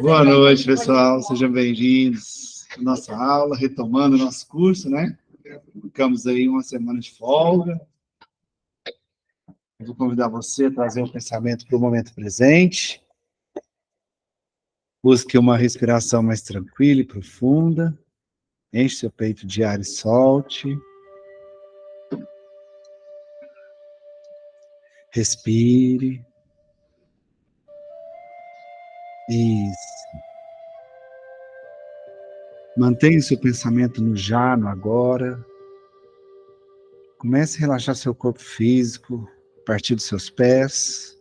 Boa noite, pessoal. Sejam bem-vindos à nossa aula, retomando o nosso curso, né? Ficamos aí uma semana de folga. Eu vou convidar você a trazer o pensamento para o momento presente. Busque uma respiração mais tranquila e profunda. Enche seu peito de ar e solte. Respire. Isso. Mantenha o seu pensamento no já, no agora. Comece a relaxar seu corpo físico, a partir dos seus pés.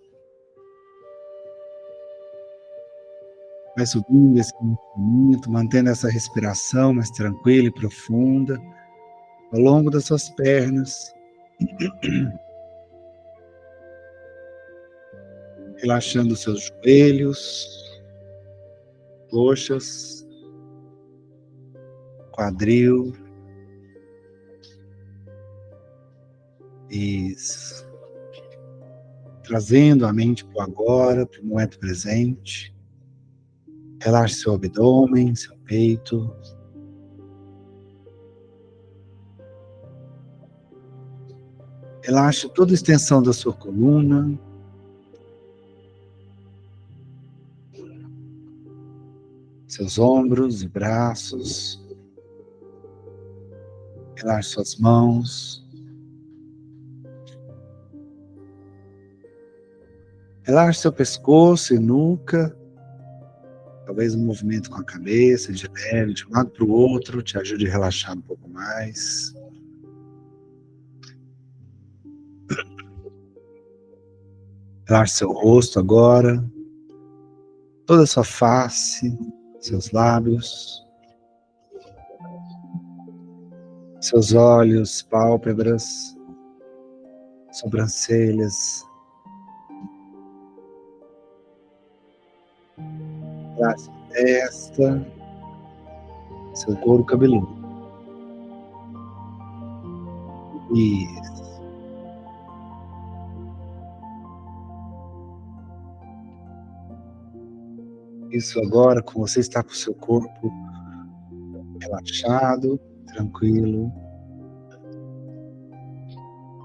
Vai subindo esse movimento, mantendo essa respiração mais tranquila e profunda, ao longo das suas pernas. Relaxando os seus joelhos, coxas, quadril. Isso. Trazendo a mente para o agora, para o momento presente. Relaxe seu abdômen, seu peito. Relaxe toda a extensão da sua coluna. Seus ombros e braços. Relaxe suas mãos. Relaxe seu pescoço e nuca. Talvez um movimento com a cabeça, de leve, de um lado para o outro, te ajude a relaxar um pouco mais. Relaxe seu rosto agora. Toda a sua face, seus lábios. Seus olhos, pálpebras, sobrancelhas. Relaxe a testa, seu couro cabeludo. Isso. Isso agora, com você está com o seu corpo relaxado, tranquilo.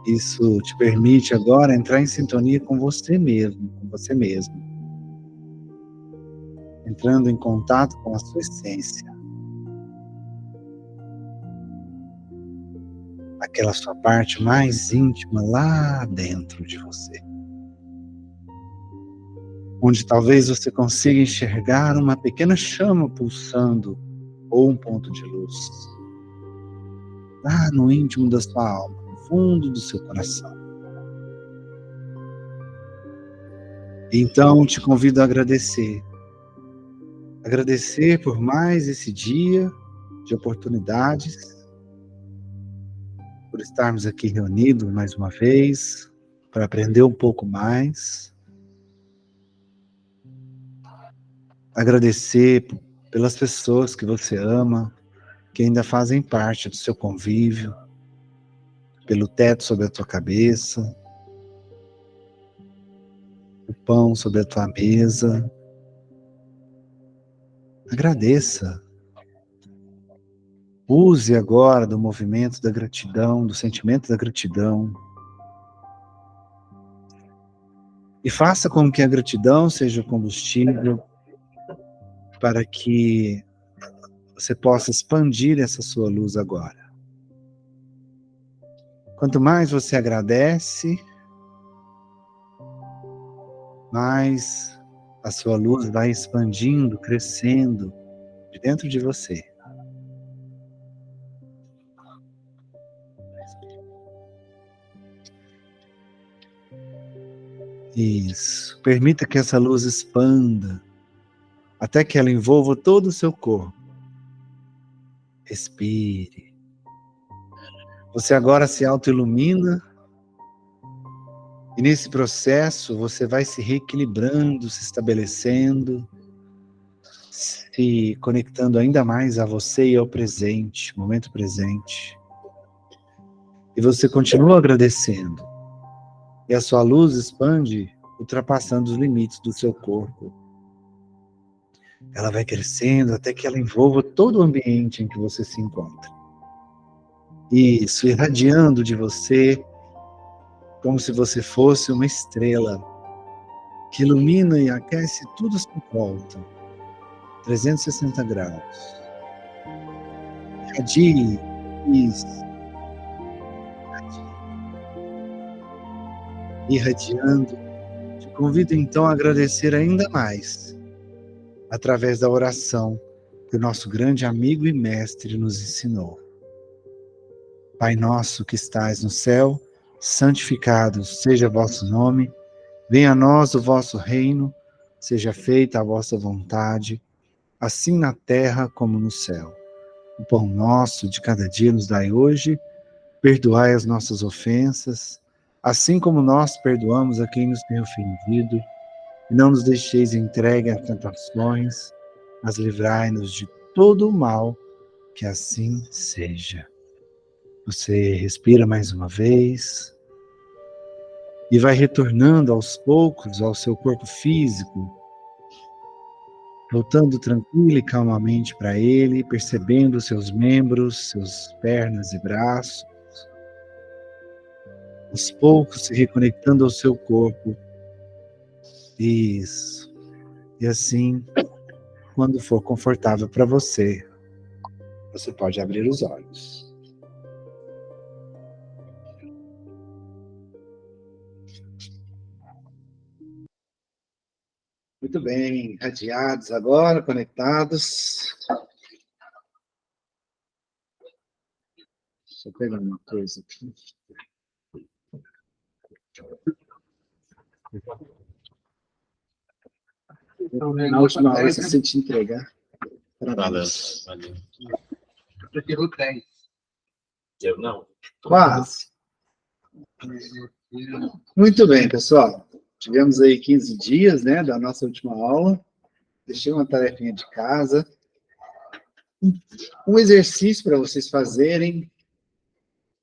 Isso te permite agora entrar em sintonia com você mesmo, com você mesmo. Entrando em contato com a sua essência. Aquela sua parte mais íntima lá dentro de você. Onde talvez você consiga enxergar uma pequena chama pulsando ou um ponto de luz. Lá no íntimo da sua alma, no fundo do seu coração. Então te convido a agradecer. Agradecer por mais esse dia de oportunidades, por estarmos aqui reunidos mais uma vez, para aprender um pouco mais. Agradecer pelas pessoas que você ama, que ainda fazem parte do seu convívio, pelo teto sobre a tua cabeça, o pão sobre a tua mesa. Agradeça. Use agora do movimento da gratidão, do sentimento da gratidão. E faça com que a gratidão seja o combustível para que você possa expandir essa sua luz agora. Quanto mais você agradece, mais a sua luz vai expandindo, crescendo de dentro de você. Isso. Permita que essa luz expanda até que ela envolva todo o seu corpo. Respire. Você agora se autoilumina e nesse processo você vai se reequilibrando, se estabelecendo, se conectando ainda mais a você e ao presente, momento presente. E você continua agradecendo. E a sua luz expande ultrapassando os limites do seu corpo. Ela vai crescendo até que ela envolva todo o ambiente em que você se encontra. Isso, irradiando de você, como se você fosse uma estrela, que ilumina e aquece tudo à sua volta, 360 graus. Irradie, isso. Irradiando, te convido então a agradecer ainda mais, através da oração que o nosso grande amigo e mestre nos ensinou. Pai nosso que estais no céu, santificado seja vosso nome, venha a nós o vosso reino, seja feita a vossa vontade, assim na terra como no céu. O pão nosso de cada dia nos dai hoje, perdoai as nossas ofensas, assim como nós perdoamos a quem nos tem ofendido, e não nos deixeis entregue a tentações, mas livrai-nos de todo o mal, que assim seja. Você respira mais uma vez e vai retornando aos poucos ao seu corpo físico, voltando tranquilo e calmamente para ele, percebendo seus membros, suas pernas e braços, aos poucos se reconectando ao seu corpo. Isso. E assim, quando for confortável para você, você pode abrir os olhos. Muito bem, irradiados agora, conectados. Deixa eu pegar uma coisa aqui. Na última hora, você te entregar. Parabéns. Eu prefiro 10. Eu não. Quase. Muito bem, pessoal. Tivemos aí 15 dias, né, da nossa última aula. Deixei uma tarefinha de casa. Um exercício para vocês fazerem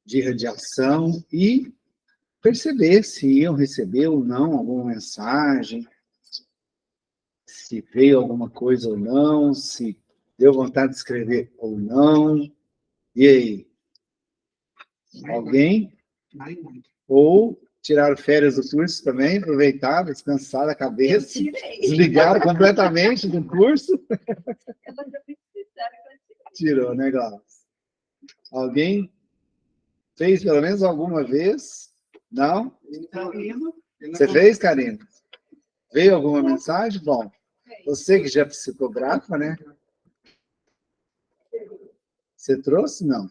de irradiação e perceber se iam receber ou não alguma mensagem, se veio alguma coisa ou não, se deu vontade de escrever ou não. E aí? Alguém? Ou tiraram férias do curso também, aproveitaram, descansaram a cabeça, desligaram completamente do curso? Tirou, né, Glaucio? Alguém fez pelo menos alguma vez? Não? Você fez, Karina? Veio alguma mensagem? Bom, você que já é psicografa, né? Você trouxe? Não.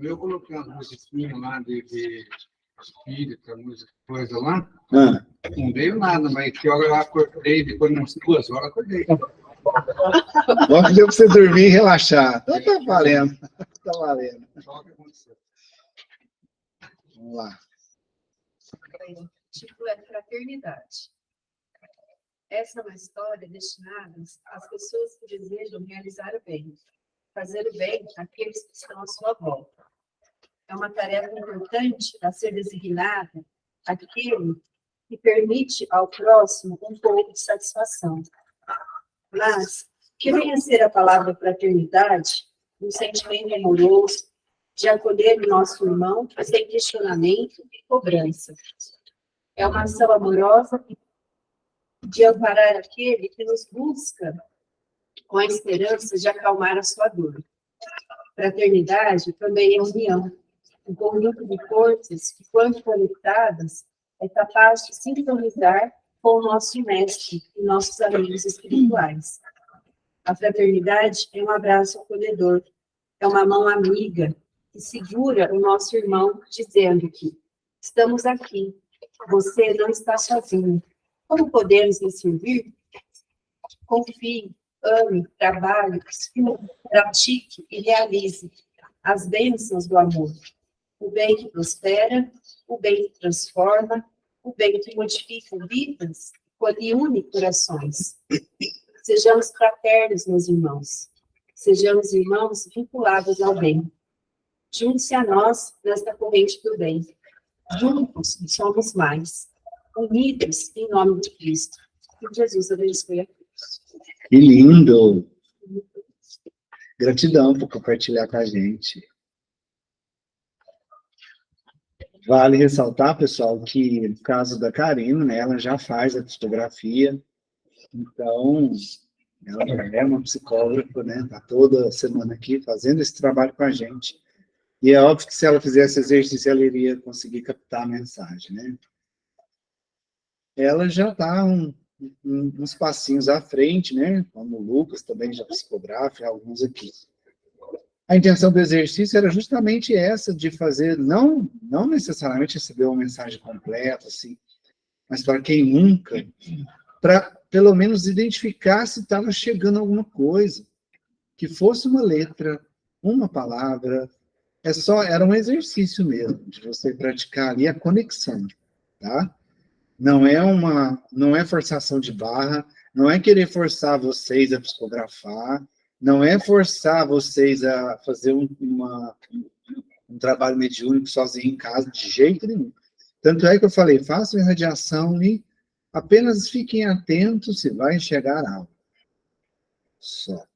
Eu coloquei uma musiquinha lá de espírita, música, coisa lá. Não veio nada, mas que hora eu acordei, depois de umas 2 horas acordei. Bom que deu para você dormir e relaxar. Então tá valendo. Tá valendo. Vamos lá. O título é Fraternidade. Essa é uma história destinada às pessoas que desejam realizar o bem, fazer o bem àqueles que estão à sua volta. É uma tarefa importante a ser designada aquele que permite ao próximo um pouco de satisfação. Mas, que venha a ser a palavra fraternidade, um sentimento amoroso, de acolher o nosso irmão sem questionamento e cobrança. É uma ação amorosa de amparar aquele que nos busca com a esperança de acalmar a sua dor. Fraternidade também é união, um conjunto de forças que, quando conectadas, é capaz de sintonizar com o nosso mestre e nossos amigos espirituais. A fraternidade é um abraço acolhedor, é uma mão amiga que segura o nosso irmão, dizendo que estamos aqui, você não está sozinho. Como podemos lhe servir? Confie, ame, trabalhe, pratique e realize as bênçãos do amor. O bem que prospera, o bem que transforma, o bem que modifica vidas e une corações. Sejamos fraternos, meus irmãos. Sejamos irmãos vinculados ao bem. Junte-se a nós nesta corrente do bem. Juntos somos mais. unidos em nome de Cristo. Que Jesus abençoe a todos. Que lindo! Gratidão por compartilhar com a gente. Vale ressaltar, pessoal, que no caso da Karina, né, ela já faz a fotografia, então ela já é uma psicóloga, né, tá toda semana aqui fazendo esse trabalho com a gente. E é óbvio que se ela fizesse exercício, ela iria conseguir captar a mensagem, né? Ela já está uns passinhos à frente, né? Como o Lucas também já psicografa, alguns aqui. A intenção do exercício era justamente essa, de fazer, não necessariamente receber uma mensagem completa, assim, mas para quem nunca, para pelo menos identificar se estava chegando alguma coisa, que fosse uma letra, uma palavra, era um exercício mesmo, de você praticar ali a conexão, tá? Não é forçação de barra, não é querer forçar vocês a psicografar, não é forçar vocês a fazer um trabalho mediúnico sozinho em casa, de jeito nenhum. Tanto é que eu falei, façam irradiação e apenas fiquem atentos se vai enxergar algo. Só.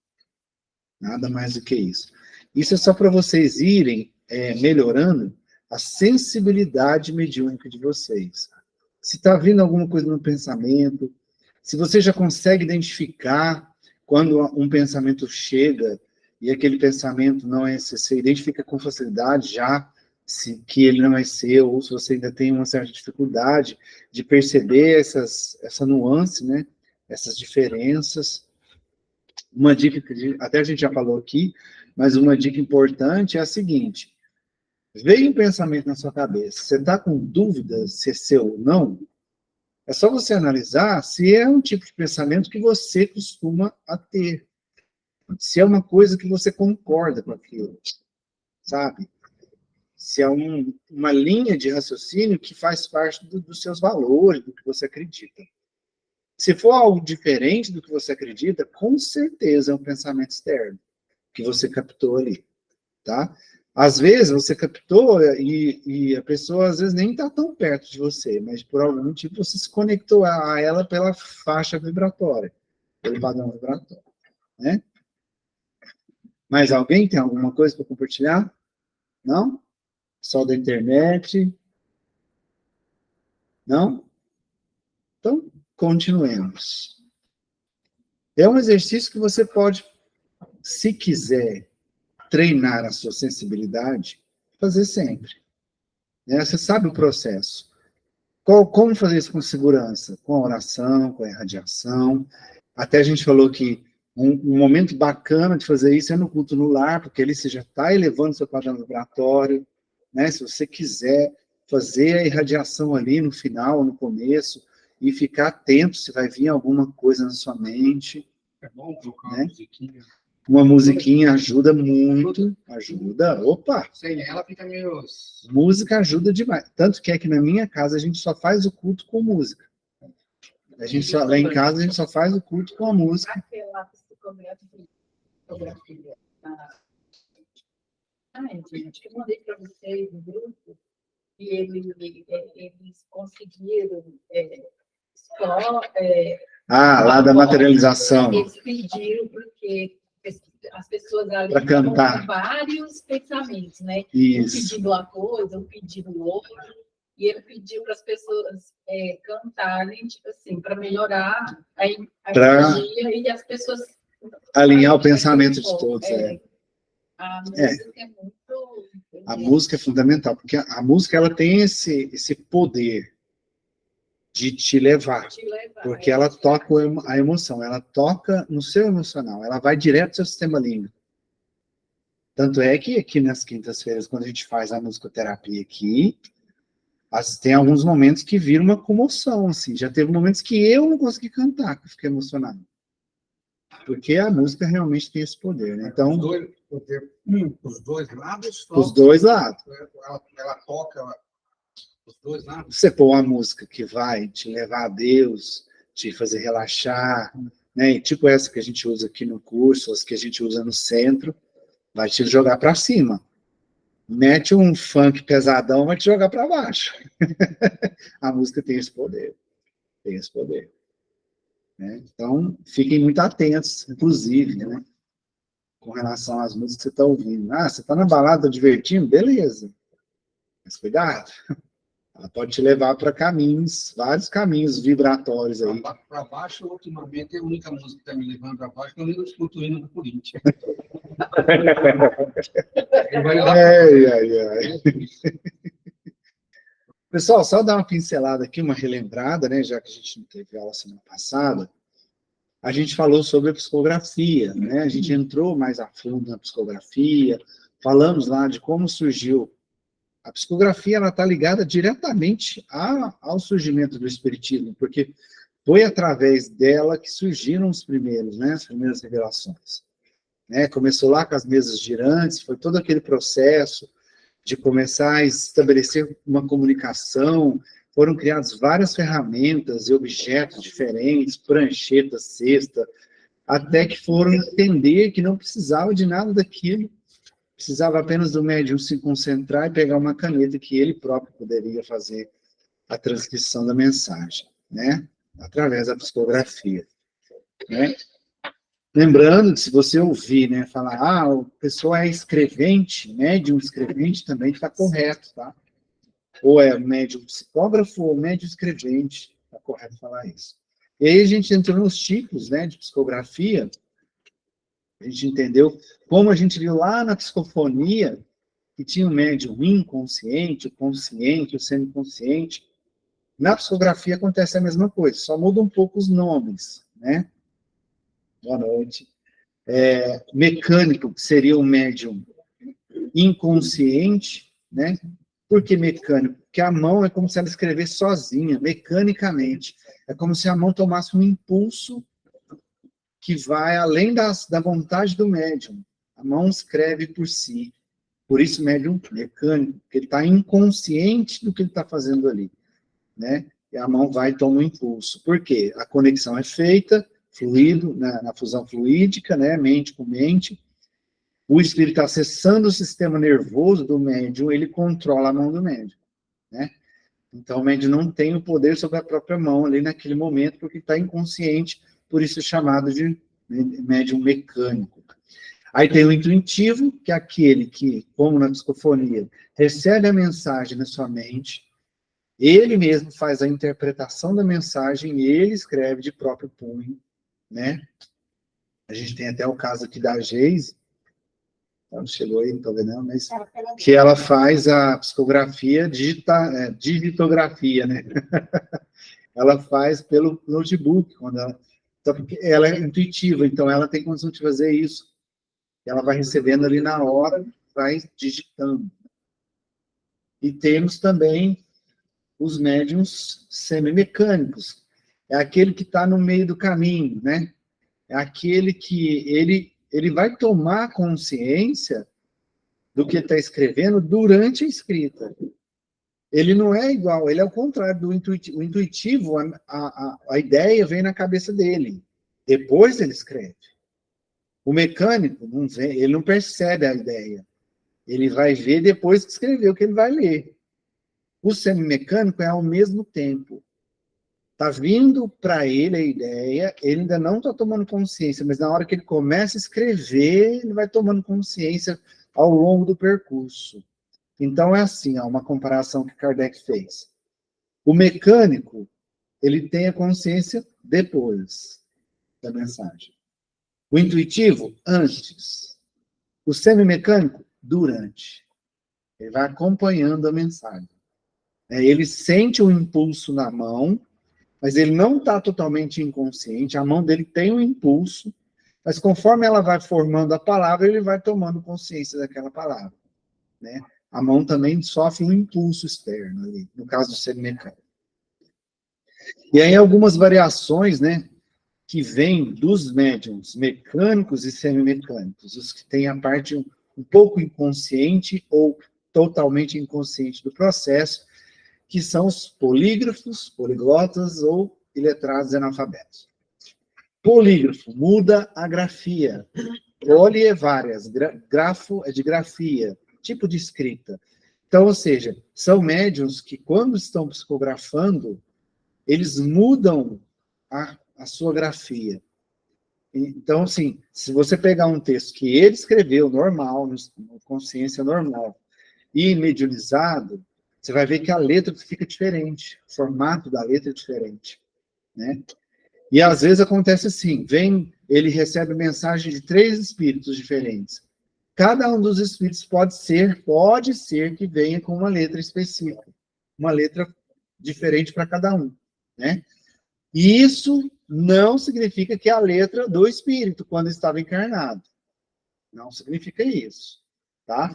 Nada mais do que isso. Isso é só para vocês irem melhorando a sensibilidade mediúnica de vocês. Se está vindo alguma coisa no pensamento, se você já consegue identificar quando um pensamento chega e aquele pensamento não é seu, você identifica com facilidade já que ele não é seu, ou se você ainda tem uma certa dificuldade de perceber essa nuance, né? Essas diferenças. Uma dica que até a gente já falou aqui, mas uma dica importante é a seguinte: veio um pensamento na sua cabeça, você está com dúvidas se é seu ou não? É só você analisar se é um tipo de pensamento que você costuma a ter. Se é uma coisa que você concorda com aquilo, sabe? Se é uma linha de raciocínio que faz parte dos seus valores, do que você acredita. Se for algo diferente do que você acredita, com certeza é um pensamento externo que você captou ali, tá? Às vezes você captou e a pessoa às vezes nem está tão perto de você, mas por algum motivo você se conectou a ela pela faixa vibratória, pelo padrão vibratório, né? Mais alguém tem alguma coisa para compartilhar? Não? Só da internet? Não? Então, continuemos. É um exercício que você pode, se quiser, treinar a sua sensibilidade, fazer sempre. Né? Você sabe o processo. Como fazer isso com segurança? Com a oração, com a irradiação. Até a gente falou que um momento bacana de fazer isso é no culto no lar, porque ali você já está elevando seu padrão vibratório. Né? Se você quiser fazer a irradiação ali no final, no começo, e ficar atento se vai vir alguma coisa na sua mente. É bom colocar né? uma musiquinha. Uma musiquinha ajuda muito, ajuda, opa! Sem ela fica meio... Música ajuda demais. Tanto que aqui na minha casa a gente só faz o culto com música. Lá em casa a gente só faz o culto com a música. Aquela psicografia. Gente, eu mandei para vocês no grupo e eles conseguiram lá da materialização. Eles pediram porque as pessoas ali para cantar com vários pensamentos, né? Isso. Um pedindo uma coisa, um pedindo outra, e ele pediu para as pessoas cantarem, tipo assim, para melhorar a energia e as pessoas alinhar o pensamento de todos. A música é muito... A música é fundamental, porque a música ela tem esse poder de te levar, porque ela toca a emoção, ela toca no seu emocional, ela vai direto ao seu sistema límbico. Tanto é que aqui nas quintas-feiras, quando a gente faz a musicoterapia aqui, tem alguns momentos que vira uma comoção, assim, já teve momentos que eu não consegui cantar, que eu fiquei emocionado. Porque a música realmente tem esse poder, né? Então, os dois lados? Os dois lados. Ela toca... Os dois lados. Você pôr uma música que vai te levar a Deus, te fazer relaxar, né? E tipo essa que a gente usa aqui no curso, as que a gente usa no centro, vai te jogar para cima. Mete um funk pesadão, vai te jogar para baixo. A música tem esse poder. Tem esse poder. Né? Então, fiquem muito atentos, inclusive, né? Com relação às músicas que você está ouvindo. Ah, você está na balada divertindo? Beleza. Mas cuidado. Ela pode te levar para caminhos, vários caminhos vibratórios aí. Para baixo, ultimamente, a única música que está me levando para baixo é eu escuto o hino do Corinthians. Pessoal, só dar uma pincelada aqui, uma relembrada, né, já que a gente não teve aula semana passada, a gente falou sobre a psicografia, né, a gente entrou mais a fundo na psicografia, falamos lá de como surgiu. A psicografia, ela está ligada diretamente ao surgimento do espiritismo, porque foi através dela que surgiram os primeiros, né, as primeiras revelações. Né, começou lá com as mesas girantes, foi todo aquele processo de começar a estabelecer uma comunicação, foram criadas várias ferramentas e objetos diferentes, prancheta, cesta, até que foram entender que não precisava de nada daquilo, precisava apenas do médium se concentrar e pegar uma caneta que ele próprio poderia fazer a transcrição da mensagem, né? Através da psicografia, né? Lembrando que se você ouvir, né, falar, a pessoa é escrevente, médium escrevente também está correto, tá? Ou é médium psicógrafo ou médium escrevente, está correto falar isso. E aí a gente entrou nos tipos, né, de psicografia, a gente entendeu como a gente viu lá na psicofonia, que tinha o médium inconsciente, o consciente, o semiconsciente. Na psicografia acontece a mesma coisa, só muda um pouco os nomes, né? Boa noite. Mecânico, que seria o médium inconsciente, né? Por que mecânico? Porque a mão é como se ela escrevesse sozinha, mecanicamente. É como se a mão tomasse um impulso que vai além da vontade do médium. A mão escreve por si. Por isso, médium mecânico, porque ele está inconsciente do que ele está fazendo ali, né? E a mão vai e toma um impulso. Por quê? A conexão é feita, fluido, na fusão fluídica, né? Mente com mente. O espírito está acessando o sistema nervoso do médium, ele controla a mão do médium, né? Então, o médium não tem o poder sobre a própria mão ali naquele momento, porque está inconsciente, por isso é chamado de médium mecânico. Aí tem o intuitivo, que é aquele que, como na psicofonia, recebe a mensagem na sua mente, ele mesmo faz a interpretação da mensagem e ele escreve de próprio punho, né? A gente tem até o caso aqui da Geise, não chegou aí, não estou vendo, não, mas que ela faz a psicografia, digitografia, né? Ela faz pelo notebook, porque ela é intuitiva, então ela tem condição de fazer isso. Ela vai recebendo ali na hora, vai digitando. E temos também os médiums semimecânicos. É aquele que está no meio do caminho, né? É aquele que ele vai tomar consciência do que está escrevendo durante a escrita. Ele não é igual, ele é o contrário do intuitivo. O intuitivo, a ideia vem na cabeça dele. Depois ele escreve. O mecânico, ele não percebe a ideia. Ele vai ver depois que escreveu, que ele vai ler. O semimecânico é ao mesmo tempo. Está vindo para ele a ideia, ele ainda não está tomando consciência, mas na hora que ele começa a escrever, ele vai tomando consciência ao longo do percurso. Então, é assim, ó, uma comparação que Kardec fez. O mecânico, ele tem a consciência depois da mensagem. O intuitivo, antes. O semimecânico, durante. Ele vai acompanhando a mensagem. Ele sente o impulso na mão, mas ele não está totalmente inconsciente, a mão dele tem um impulso, mas conforme ela vai formando a palavra, ele vai tomando consciência daquela palavra, né? A mão também sofre um impulso externo ali, no caso do semimecânico. E aí algumas variações, né, que vêm dos médiums mecânicos e semimecânicos, os que têm a parte um pouco inconsciente ou totalmente inconsciente do processo, que são os polígrafos, poliglotas ou iletrados analfabetos. Polígrafo muda a grafia. Poli é várias, grafo é de grafia. tipo de escrita. Então, ou seja, são médiuns que, quando estão psicografando, eles mudam a sua grafia. Então, assim, se você pegar um texto que ele escreveu normal, no consciência normal, e mediunizado, você vai ver que a letra fica diferente, o formato da letra é diferente, né? E às vezes acontece assim, ele recebe mensagem de 3 espíritos diferentes. Cada um dos espíritos pode ser que venha com uma letra específica, uma letra diferente para cada um, né? E isso não significa que é a letra do espírito quando estava encarnado. Não significa isso, tá?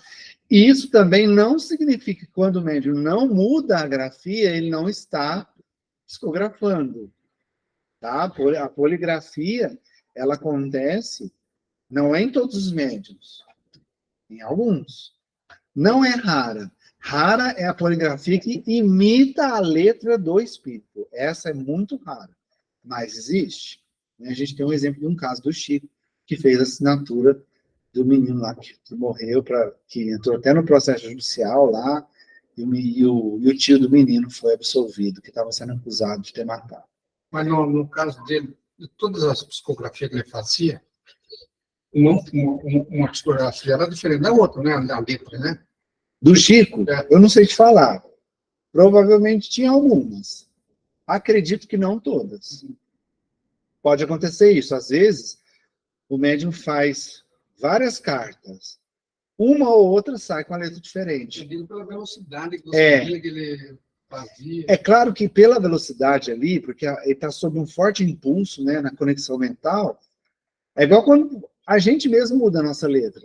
E isso também não significa que quando o médium não muda a grafia, ele não está psicografando, tá? A poligrafia, ela acontece, não é em todos os médiums, em alguns. Não é rara. Rara é a poligrafia que imita a letra do espírito. Essa é muito rara, mas existe. A gente tem um exemplo de um caso do Chico, que fez a assinatura do menino lá que morreu, que entrou até no processo judicial lá, e o tio do menino foi absolvido, que estava sendo acusado de ter matado. Mas no caso dele, de todas as psicografias que ele fazia, uma psicografia era diferente da outra, né? A letra, né? Do Chico, eu não sei te falar. Provavelmente tinha algumas. Acredito que não todas. Pode acontecer isso. Às vezes, o médium faz várias cartas. Uma ou outra sai com a letra diferente. Eu digo pela velocidade que que ele fazia. É claro que pela velocidade ali, porque ele está sob um forte impulso, né, na conexão mental, é igual quando a gente mesmo muda a nossa letra.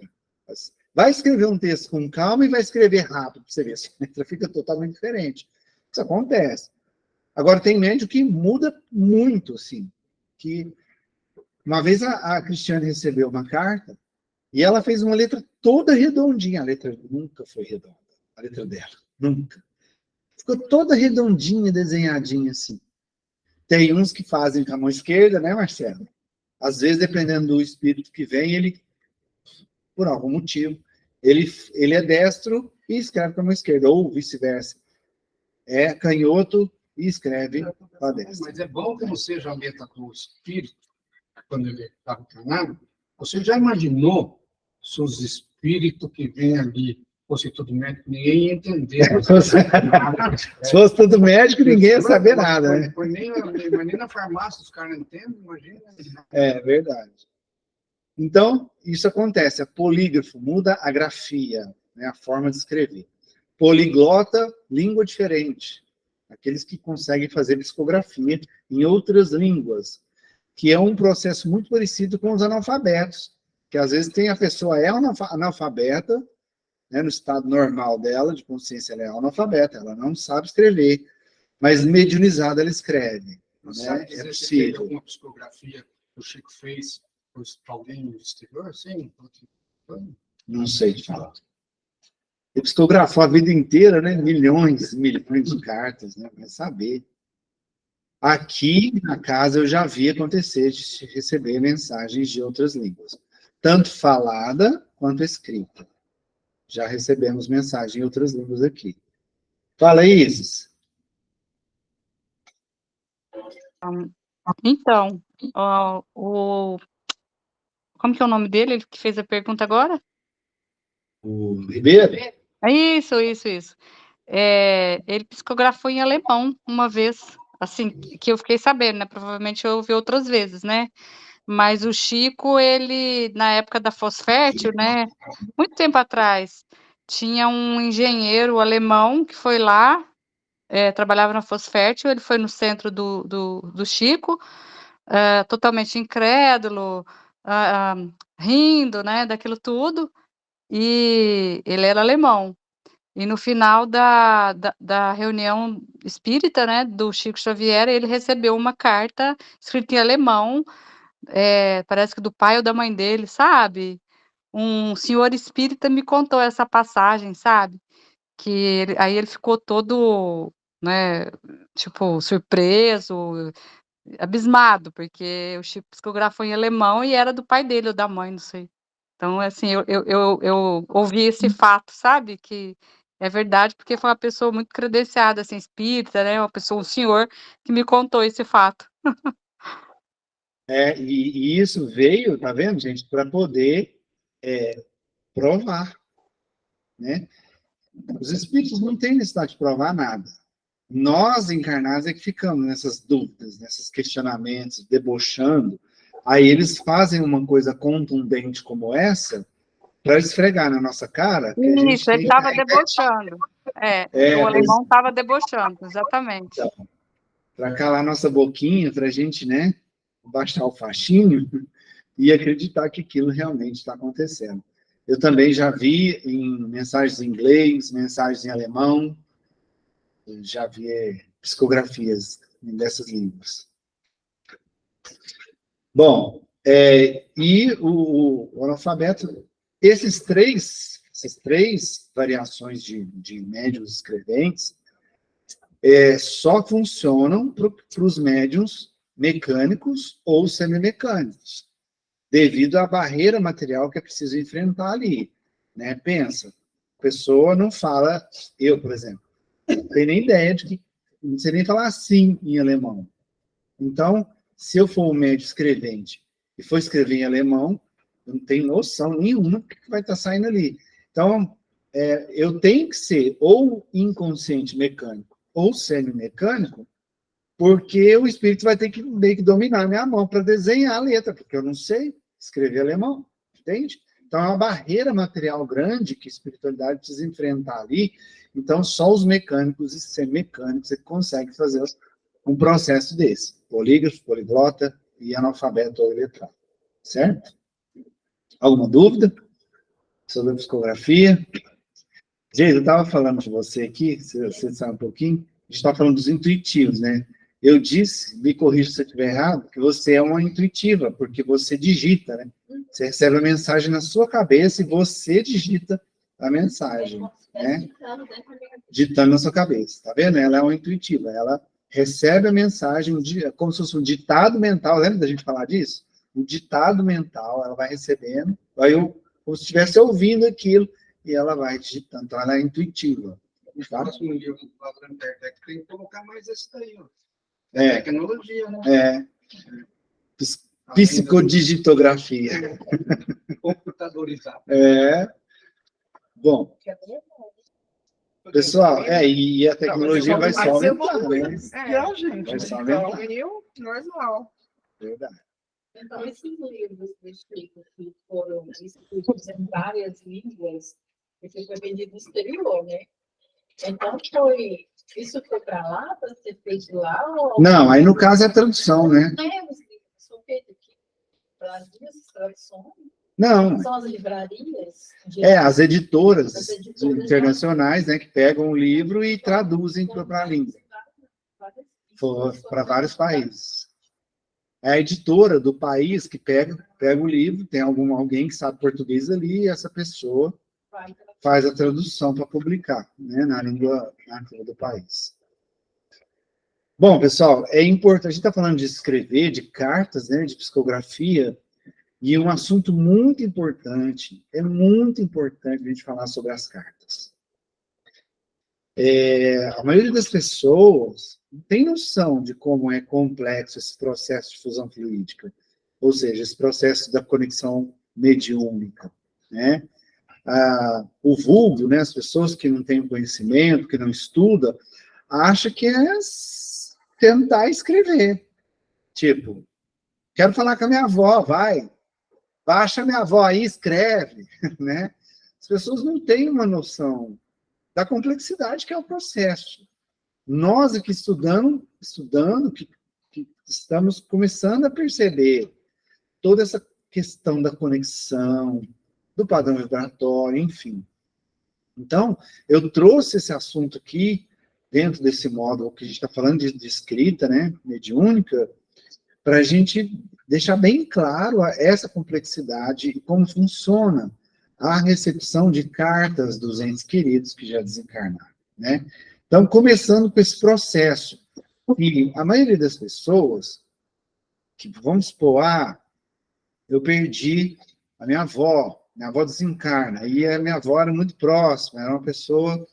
Vai escrever um texto com calma e vai escrever rápido, para você ver, a letra fica totalmente diferente. Isso acontece. Agora, tem médium que muda muito, assim. Que uma vez a Cristiane recebeu uma carta e ela fez uma letra toda redondinha. A letra nunca foi redonda, a letra dela, nunca. Ficou toda redondinha, desenhadinha, assim. Tem uns que fazem com a mão esquerda, né, Marcelo? Às vezes, dependendo do espírito que vem, ele, por algum motivo, ele é destro e escreve com a mão esquerda, ou vice-versa. É canhoto e escreve com a destra. Mas é bom que não seja a letra do espírito, quando ele estava encarnado. Você já imaginou se os espíritos que vêm ali fosse tudo médico, ninguém ia entender. Se fosse tudo médico, ninguém ia saber nada, né? Nem na farmácia os caras não entendem, imagina. É verdade. Então, isso acontece. A polígrafo muda a grafia, né, a forma de escrever. Poliglota, língua diferente. Aqueles que conseguem fazer psicografia em outras línguas, que é um processo muito parecido com os analfabetos, que às vezes a pessoa é analfabeta, né, no estado normal dela, de consciência, ela é analfabeta, ela não sabe escrever, mas mediunizada ela escreve. Não né? sabe dizer É se possível. tem alguma psicografia que o Chico fez para alguém no exterior, sim? Não sei te falar. Ele psicografou a vida inteira, né? Milhões de cartas, né? Vai saber. Aqui na casa eu já vi acontecer de receber mensagens de outras línguas, tanto falada quanto escrita. Já recebemos mensagem em outras línguas aqui. Fala aí, Isis. Então, como que é o nome dele? Ele que fez a pergunta agora? O Ribeiro? Isso. Ele psicografou em alemão uma vez, assim, que eu fiquei sabendo, né? Provavelmente eu ouvi outras vezes, né? Mas o Chico, ele, na época da Fosfértil, né? Muito tempo atrás, tinha um engenheiro alemão que foi lá, trabalhava na Fosfértil, ele foi no centro do Chico, totalmente incrédulo, rindo, né, daquilo tudo, e ele era alemão. E no final da reunião espírita, né, do Chico Xavier, ele recebeu uma carta escrita em alemão, parece que do pai ou da mãe dele, sabe? Um senhor espírita me contou essa passagem, sabe? Aí ele ficou todo, né, tipo, surpreso, abismado, porque o Chico psicografou em alemão e era do pai dele ou da mãe, não sei. Então, assim, eu ouvi esse fato, sabe, que é verdade, porque foi uma pessoa muito credenciada, assim, espírita, né, uma pessoa, um senhor, que me contou esse fato. E isso veio, tá vendo, gente, para poder provar, né? Os espíritos não têm necessidade de provar nada. Nós, encarnados, é que ficamos nessas dúvidas, nesses questionamentos, debochando. Aí eles fazem uma coisa contundente como essa para esfregar na nossa cara que a gente Isso, ele tem... estava debochando. O alemão estava debochando, exatamente. Para calar nossa boquinha, para a gente, né, baixar o faixinho e acreditar que aquilo realmente está acontecendo. Eu também já vi em mensagens em inglês, mensagens em alemão, já vi psicografias dessas línguas. Bom, e o analfabeto, essas três variações de médiuns escreventes só funcionam para os médiuns mecânicos ou semimecânicos, devido à barreira material que é preciso enfrentar ali, né? Pensa, a pessoa não fala, eu, por exemplo, não tenho nem ideia de que, não sei nem falar assim em alemão. Então, se eu for um médium escrevente e for escrever em alemão, eu não tenho noção nenhuma do que vai estar saindo ali. Então, eu tenho que ser ou inconsciente mecânico ou semi-mecânico, porque o espírito vai ter que meio que dominar a minha mão para desenhar a letra, porque eu não sei escrever alemão, entende? Então, é uma barreira material grande que a espiritualidade precisa enfrentar ali. Então, só os mecânicos e semimecânicos é que conseguem fazer um processo desse. Polígrafo, poliglota e analfabeto ou iletrado. Certo? Alguma dúvida sobre a psicografia? Gente, eu estava falando de você aqui, você sabe um pouquinho, a gente está falando dos intuitivos, né? Eu disse, me corrija se eu estiver errado, que você é uma intuitiva, porque você digita, né? Você recebe a mensagem na sua cabeça e você digita a mensagem, né? Ditando na sua cabeça, tá vendo? Ela é uma intuitiva, ela recebe a mensagem, como se fosse um ditado mental, lembra da gente falar disso? Um ditado mental, ela vai recebendo, como se estivesse ouvindo aquilo, e ela vai digitando, então ela é intuitiva. Tá? Um livro na internet, tem que colocar mais esse daí, ó. Tecnologia, né? Psicodigitografia. Computadorizado. Bom, pessoal, e a tecnologia vai só aumentar, né? Vai só aumentar. Normal. Verdade. Então, esses livros do Chico que foram escritos em várias línguas, porque foi vendido no exterior, né? Então, isso foi para lá, para ser feito lá? Não, aí no caso é tradução, né? Os livros são feitos aqui no Brasil, essas traduções? Não. São as livrarias? As editoras internacionais, né, que pegam o livro e traduzem para a língua. Para vários países. É a editora do país que pega o livro, tem alguém que sabe português ali, e essa pessoa faz a tradução para publicar, né, na língua nativa do país. Bom, pessoal, é importante, a gente está falando de escrever, de cartas, né, de psicografia, e um assunto muito importante, é muito importante a gente falar sobre as cartas. A maioria das pessoas não tem noção de como é complexo esse processo de fusão fluídica, ou seja, esse processo da conexão mediúnica, né? O vulgo, né, as pessoas que não têm conhecimento, que não estudam, acham que é tentar escrever. Tipo, quero falar com a minha avó, vai. Baixa minha avó aí, escreve, né? As pessoas não têm uma noção da complexidade que é o processo. Nós aqui estudando que estamos começando a perceber toda essa questão da conexão, do padrão vibratório, enfim. Então, eu trouxe esse assunto aqui, dentro desse módulo que a gente está falando de escrita, né, mediúnica, para a gente deixar bem claro essa complexidade e como funciona a recepção de cartas dos entes queridos que já desencarnaram, né? Então, começando com esse processo, e a maioria das pessoas, que vamos supor, eu perdi a minha avó, Minha avó desencarna, e a minha avó era muito próxima, era uma pessoa que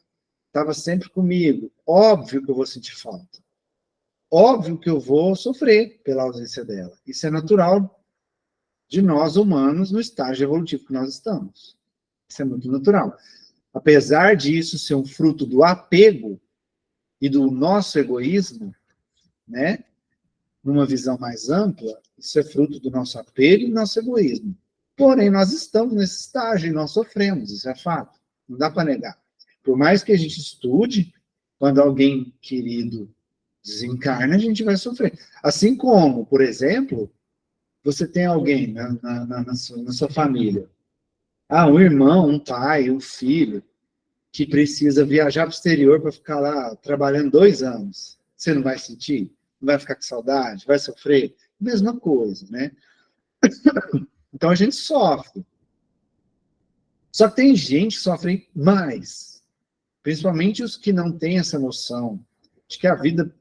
estava sempre comigo. Óbvio que eu vou sentir falta. Óbvio que eu vou sofrer pela ausência dela. Isso é natural de nós, humanos, no estágio evolutivo que nós estamos. Isso é muito natural. Apesar disso ser um fruto do apego e do nosso egoísmo, né? Numa visão mais ampla, isso é fruto do nosso apego e do nosso egoísmo. Porém, nós estamos nesse estágio e nós sofremos, isso é fato. Não dá para negar. Por mais que a gente estude, quando alguém querido desencarna, a gente vai sofrer. Assim como, por exemplo, você tem alguém na sua família, um irmão, um pai, um filho, que precisa viajar para o exterior para ficar lá trabalhando 2 anos. Você não vai sentir? Não vai ficar com saudade? Vai sofrer? Mesma coisa, né? Então a gente sofre. Só que tem gente que sofre mais. Principalmente os que não têm essa noção de que a vida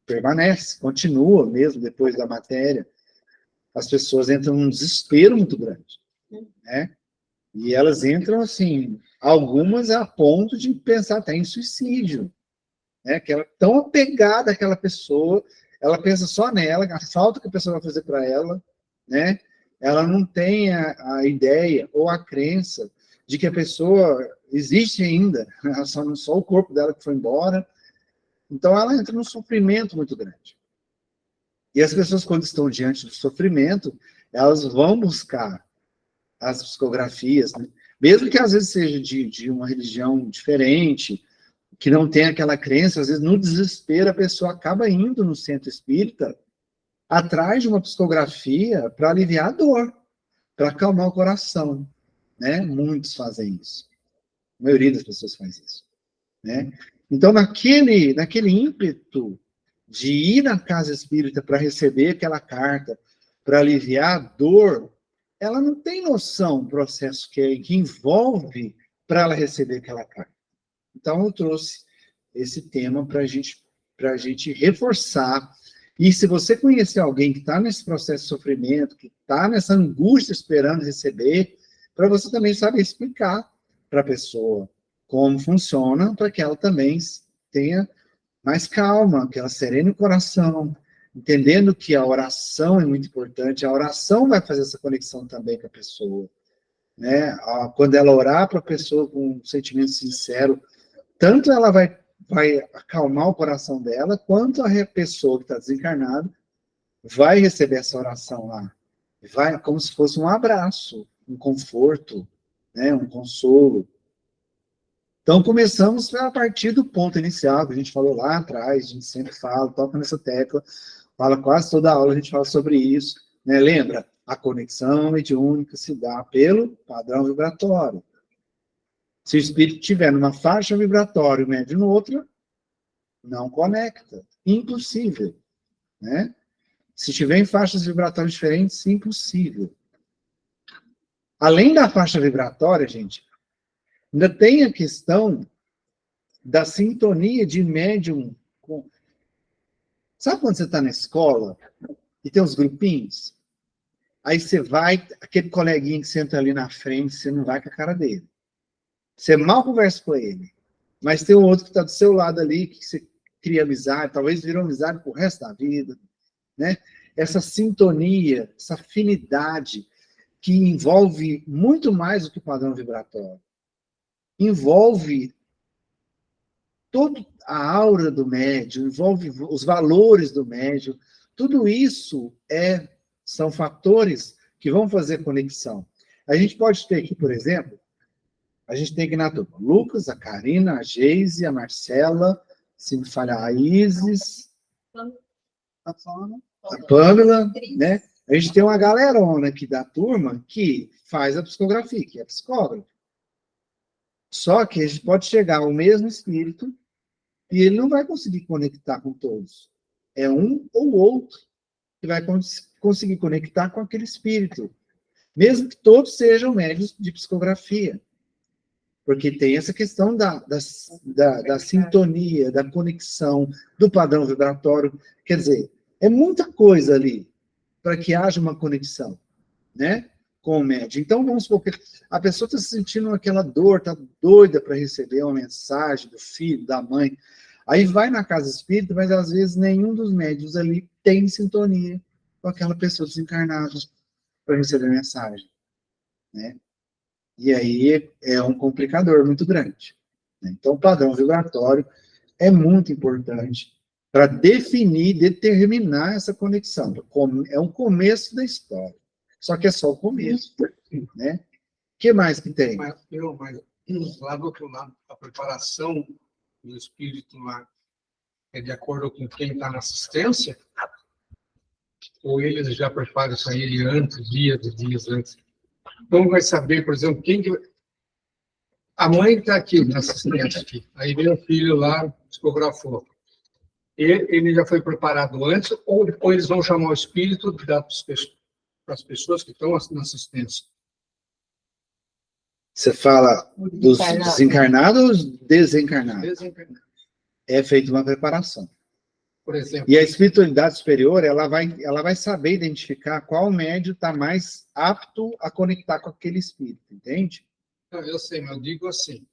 permanece, continua mesmo depois da matéria. As pessoas entram num desespero muito grande, né? E elas entram, assim, algumas a ponto de pensar até em suicídio, né? Que ela é tão apegada àquela pessoa, ela pensa só nela, a falta que a pessoa vai fazer para ela, né? Ela não tem a ideia ou a crença de que a pessoa existe ainda, só o corpo dela que foi embora. Então ela entra num sofrimento muito grande. E as pessoas, quando estão diante do sofrimento, elas vão buscar as psicografias, né? Mesmo que às vezes seja de uma religião diferente, que não tem aquela crença, às vezes no desespero a pessoa acaba indo no centro espírita atrás de uma psicografia para aliviar a dor, para acalmar o coração, né? Muitos fazem isso. A maioria das pessoas faz isso, né? Então, naquele ímpeto de ir na casa espírita para receber aquela carta, para aliviar a dor, ela não tem noção do processo que envolve para ela receber aquela carta. Então, eu trouxe esse tema para a gente reforçar. E se você conhecer alguém que está nesse processo de sofrimento, que está nessa angústia esperando receber, para você também saber explicar para a pessoa como funciona, para que ela também tenha mais calma, que ela serene o coração, entendendo que a oração é muito importante, a oração vai fazer essa conexão também com a pessoa, né? Quando ela orar para a pessoa com um sentimento sincero, tanto ela vai acalmar o coração dela, quanto a pessoa que está desencarnada vai receber essa oração lá. Vai como se fosse um abraço, um conforto, né? Um consolo. Então, começamos a partir do ponto inicial, que a gente falou lá atrás, a gente sempre fala, toca nessa tecla, fala quase toda a aula, a gente fala sobre isso, né? Lembra? A conexão mediúnica se dá pelo padrão vibratório. Se o espírito estiver numa faixa vibratória e o médium noutra, não conecta. Impossível, né? Se estiver em faixas vibratórias diferentes, impossível. Além da faixa vibratória, gente, ainda tem a questão da sintonia de médium com... Sabe quando você está na escola e tem uns grupinhos? Aí você vai, aquele coleguinha que senta ali na frente, você não vai com a cara dele. Você mal conversa com ele. Mas tem um outro que está do seu lado ali, que você cria amizade, talvez virou amizade pro resto da vida, né? Essa sintonia, essa afinidade, que envolve muito mais do que o padrão vibratório. Envolve toda a aura do médium, envolve os valores do médium. Tudo isso são fatores que vão fazer conexão. A gente pode ter aqui, por exemplo, a gente tem aqui na turma Lucas, a Karina, a Geise, a Marcela, se me falhar, a Isis, a Pâmela, né? A gente tem uma galerona aqui da turma que faz a psicografia, que é psicógrafo. Só que a gente pode chegar ao mesmo espírito e ele não vai conseguir conectar com todos. É um ou outro que vai conseguir conectar com aquele espírito. Mesmo que todos sejam médios de psicografia. Porque tem essa questão da sintonia, da conexão, do padrão vibratório. Quer dizer, é muita coisa ali para que haja uma conexão, né? com o médium. Então, vamos supor que a pessoa está sentindo aquela dor, está doida para receber uma mensagem do filho, da mãe. Aí vai na casa espírita, mas às vezes nenhum dos médiuns ali tem sintonia com aquela pessoa desencarnada para receber a mensagem, né? E aí é um complicador muito grande, né? Então, o padrão vibratório é muito importante para definir, determinar essa conexão. É um começo da história. Só que é só o começo, né? O que mais que tem? Mas lá do outro lado, a preparação do espírito lá é de acordo com quem está na assistência? Ou eles já preparam isso aí antes, dias antes? Como vai saber, por exemplo, quem que... A mãe está aqui, na assistência aqui. Aí vem o filho lá, psicografou. Ele já foi preparado antes, ou depois eles vão chamar o espírito para as pessoas que estão na assistência? Você fala dos desencarnados ou dos desencarnados? Desencarnado. É feita uma preparação. Por exemplo. E a espiritualidade superior, ela vai saber identificar qual médium está mais apto a conectar com aquele espírito, entende? Não, eu sei, mas eu digo assim.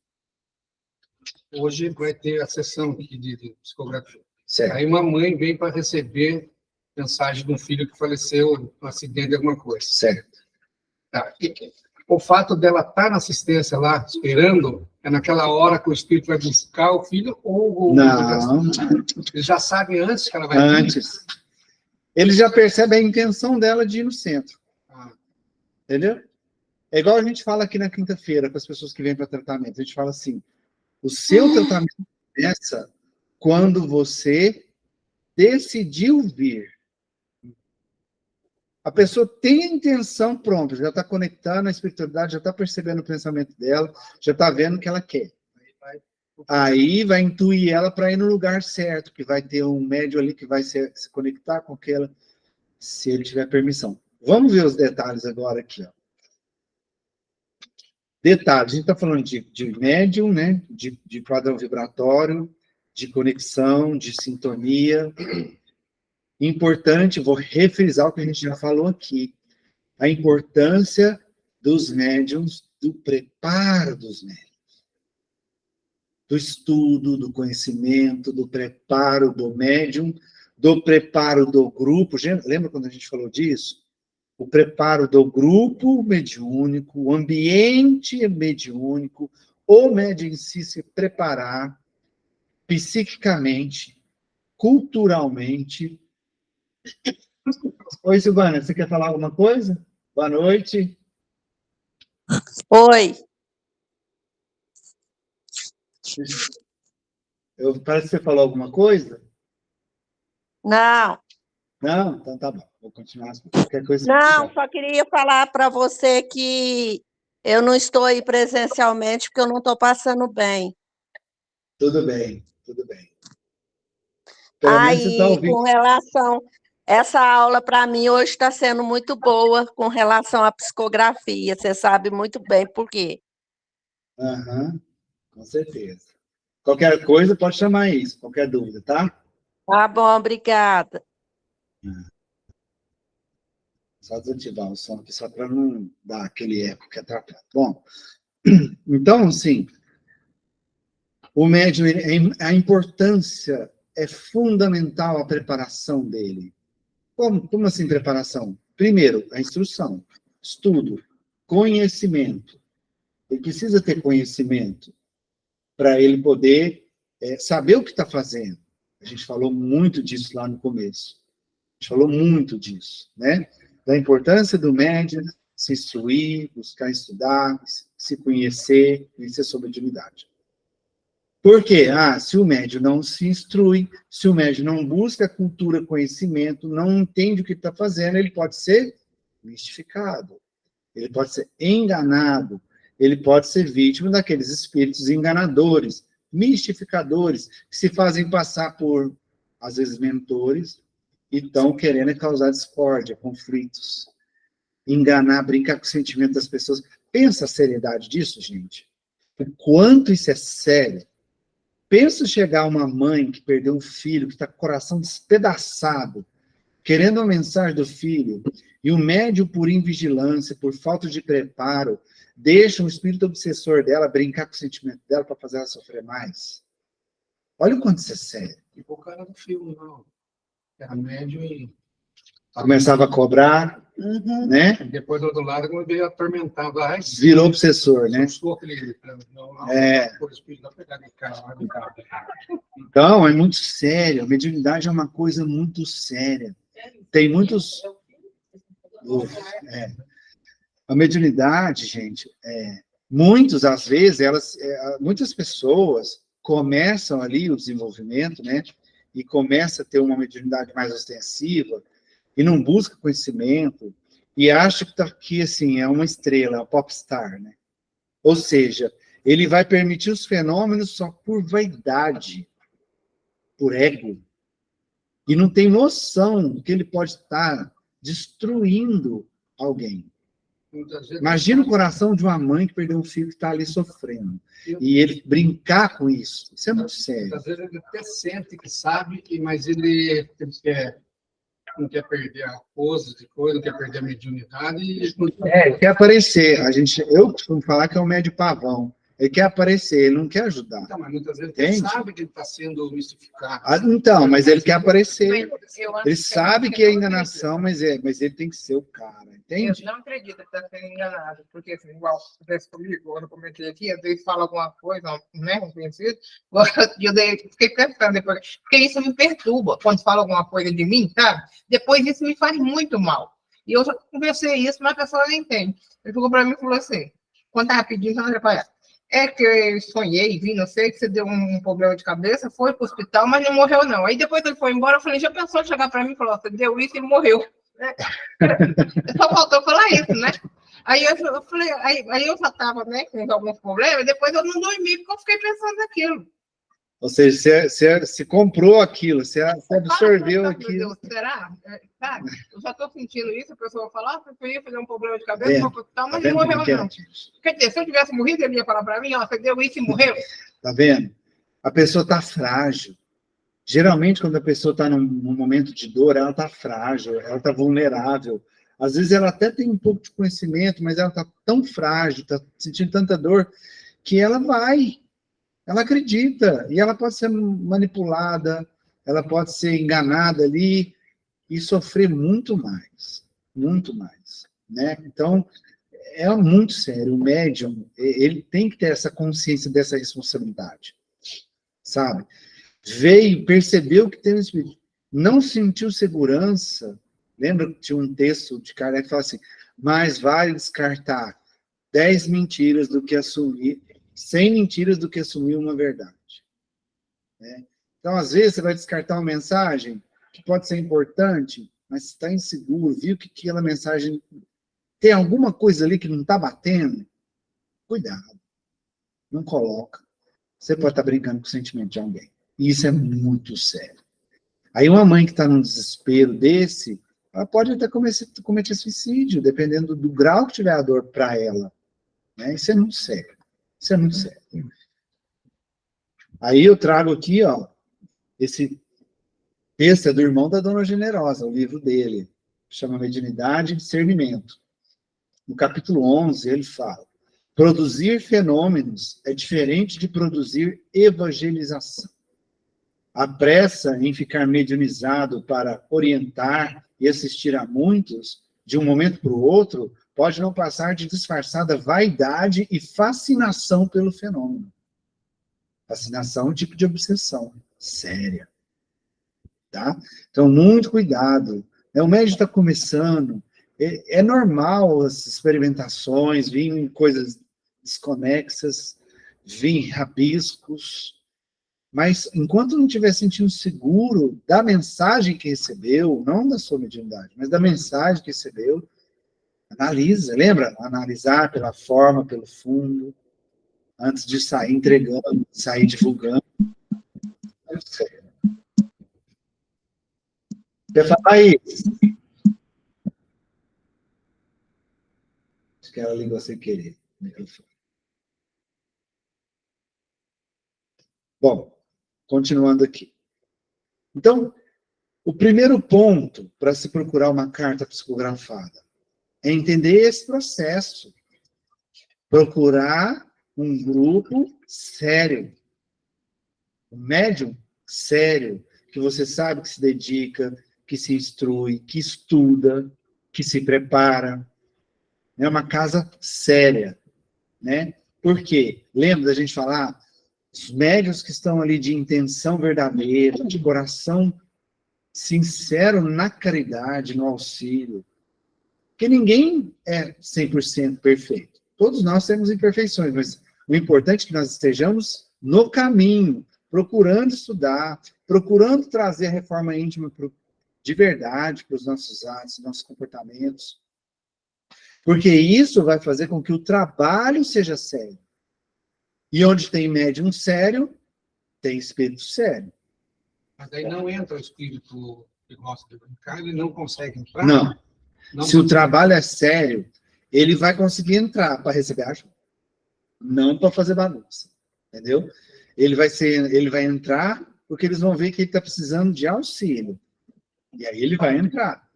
Hoje vai ter a sessão aqui de psicografia. Certo. Aí uma mãe vem para receber mensagem de um filho que faleceu no acidente de alguma coisa. Certo. Tá. O fato dela estar na assistência lá, esperando, é naquela hora que o espírito vai buscar o filho ou... Não. Eles já sabem antes que ela vai... Antes. Ele já percebe a intenção dela de ir no centro. Entendeu? É igual a gente fala aqui na quinta-feira com as pessoas que vêm para tratamento. A gente fala assim, o seu tratamento começa quando você decidiu vir. A pessoa tem a intenção, pronto, já está conectando a espiritualidade, já está percebendo o pensamento dela, já está vendo o que ela quer. Aí vai intuir ela para ir no lugar certo, que vai ter um médium ali que vai se conectar com aquela, se ele tiver permissão. Vamos ver os detalhes agora aqui, ó. Detalhes, a gente está falando de médium, né? De padrão vibratório, de conexão, de sintonia. Importante, vou refrisar o que a gente já falou aqui, a importância dos médiums, do preparo dos médiums, do estudo, do conhecimento, do preparo do médium, do preparo do grupo. Lembra quando a gente falou disso? O preparo do grupo mediúnico, o ambiente mediúnico, o médium em si se preparar psiquicamente, culturalmente. Oi, Silvana, você quer falar alguma coisa? Boa noite. Oi. Parece que você falou alguma coisa? Não. Não? Então tá bom. Vou continuar. Qualquer coisa. Não, só queria falar para você que eu não estou aí presencialmente porque eu não estou passando bem. Tudo bem, tudo bem. Pelo menos você tá ouvindo. Com relação... Essa aula, para mim, hoje está sendo muito boa com relação à psicografia. Você sabe muito bem por quê. Aham, com certeza. Qualquer coisa, pode chamar isso, qualquer dúvida, tá? Tá bom, obrigada. Só desativar o som aqui, só para não dar aquele eco que atrapalha. Bom, então, assim, o médium, a importância é fundamental a preparação dele. Como assim preparação? Primeiro, a instrução, estudo, conhecimento. Ele precisa ter conhecimento para ele poder saber o que está fazendo. A gente falou muito disso lá no começo. A gente falou muito disso, né? Da importância do médium se instruir, buscar estudar, se conhecer sobre a divindade. Por quê? Se o médium não se instrui, se o médium não busca cultura, conhecimento, não entende o que está fazendo, ele pode ser mistificado, ele pode ser enganado, ele pode ser vítima daqueles espíritos enganadores, mistificadores, que se fazem passar por, às vezes, mentores, e estão querendo causar discórdia, conflitos, enganar, brincar com o sentimento das pessoas. Pensa a seriedade disso, gente. O quanto isso é sério. Pensa chegar uma mãe que perdeu um filho, que está com o coração despedaçado, querendo a mensagem do filho, E o médium, por invigilância, por falta de preparo, deixa o espírito obsessor dela brincar com o sentimento dela para fazer ela sofrer mais. Olha o quanto isso é sério. Ficou o cara do filme, não. Era médio e Começava a cobrar, né? depois do outro lado eu veio atormentar. Virou obsessor, né? Por espírito da pegada de cara lá do carro. Então, é muito sério. A mediunidade é uma coisa muito séria. Tem muitos... A mediunidade, gente, às vezes, muitas pessoas começam ali o desenvolvimento, né? E começa a ter uma mediunidade mais ostensiva e não busca conhecimento e acha que assim, é uma estrela, é uma popstar, né? Ou seja, ele vai permitir os fenômenos só por vaidade, por ego. E não tem noção que ele pode estar destruindo alguém. Imagina o coração de uma mãe que perdeu um filho que está ali sofrendo. E ele brincar com isso. Isso é muito sério. Às vezes ele até sente que sabe, mas ele não quer perder a pose de coisa, não quer perder a mediunidade. Quer aparecer. Eu costumo falar que é um médio pavão. Ele quer aparecer, ele não quer ajudar. Então, mas muitas vezes ele sabe que ele está sendo mistificado. Então, mas ele quer aparecer. Ele sabe que é enganação, mas ele tem que ser o cara, entende? Eu não acredito que está sendo enganado, porque assim, igual acontece comigo, quando eu comentei aqui, às vezes fala alguma coisa, né, um conhecido, fiquei pensando depois, porque isso me perturba, quando fala alguma coisa de mim, sabe? Depois isso me faz muito mal. E eu já conversei isso, mas a pessoa não entende. Ele falou para mim e falou assim, quando estava pedindo, não atrapalhar. É que eu sonhei, vi, não sei, que você deu um problema de cabeça, foi para o hospital, mas não morreu, não. Aí depois ele foi embora, eu falei, já pensou em chegar para mim e falar, você deu isso e morreu. Só faltou falar isso, né? Aí eu falei, aí eu já estava, né, com alguns problemas, e depois eu não dormi, porque eu fiquei pensando naquilo. Ou seja, você comprou aquilo, você absorveu aquilo. Será? Sabe? Eu já estou sentindo isso, a pessoa fala, você ia fazer um problema de cabeça, mas não morreu, não. Quer dizer, se eu tivesse morrido, ele ia falar para mim, ó, você deu isso e morreu. Tá vendo? A pessoa está frágil. Geralmente, quando a pessoa está num momento de dor, ela está frágil, ela está vulnerável. Às vezes, ela até tem um pouco de conhecimento, mas ela está tão frágil, está sentindo tanta dor, que ela acredita, e ela pode ser manipulada, ela pode ser enganada ali, e sofrer muito mais, né? Então, é muito sério, o médium, ele tem que ter essa consciência dessa responsabilidade, sabe? Veio, percebeu que tem um espírito, não sentiu segurança, lembra que tinha um texto de Kardec que fala assim, mais vale descartar 10 mentiras do que assumir, 100 mentiras do que assumir uma verdade. Né? Então, às vezes, você vai descartar uma mensagem que pode ser importante, mas está inseguro, viu que aquela mensagem tem alguma coisa ali que não está batendo, cuidado, não coloca. Você pode estar brincando com o sentimento de alguém. E isso é muito sério. Aí uma mãe que está num desespero desse, ela pode até cometer suicídio, dependendo do grau que tiver a dor para ela. Né? Isso é muito sério. Isso é muito sério. Aí eu trago aqui, ó, esse texto é do irmão da Dona Generosa, o livro dele, chama Mediunidade e Discernimento. No capítulo 11, ele fala, produzir fenômenos é diferente de produzir evangelização. A pressa em ficar mediunizado para orientar e assistir a muitos, de um momento para o outro, pode não passar de disfarçada vaidade e fascinação pelo fenômeno. Fascinação é um tipo de obsessão séria. Tá? Então, muito cuidado. O médico está começando, é normal as experimentações, vir coisas desconexas, vir rabiscos, mas enquanto não estiver sentindo seguro da mensagem que recebeu, não da sua mediunidade, mas da mensagem que recebeu, analisa, lembra? Analisar pela forma, pelo fundo, antes de sair entregando, sair divulgando. Quer falar isso? Acho que ela ligou sem querer. Bom, continuando aqui. Então, O primeiro ponto para se procurar uma carta psicografada é entender esse processo. Procurar um grupo sério. Um médium sério, que você sabe que se dedica, que se instrui, que estuda, que se prepara. É uma casa séria, né? Por quê? Lembra da gente falar? Os médiuns que estão ali de intenção verdadeira, de coração sincero na caridade, no auxílio. Porque ninguém é 100% perfeito. Todos nós temos imperfeições, mas o importante é que nós estejamos no caminho, procurando estudar, procurando trazer a reforma íntima de verdade para os nossos atos, nossos comportamentos. Porque isso vai fazer com que o trabalho seja sério. E onde tem médium sério, tem espírito sério. Mas aí não entra o espírito que gosta de brincar, ele não consegue entrar? Não. Não Se o consegue. trabalho é sério, ele vai conseguir entrar para receber ajuda. Não para fazer bagunça. Entendeu? Ele vai entrar porque eles vão ver que ele está precisando de auxílio. E aí ele vai entrar.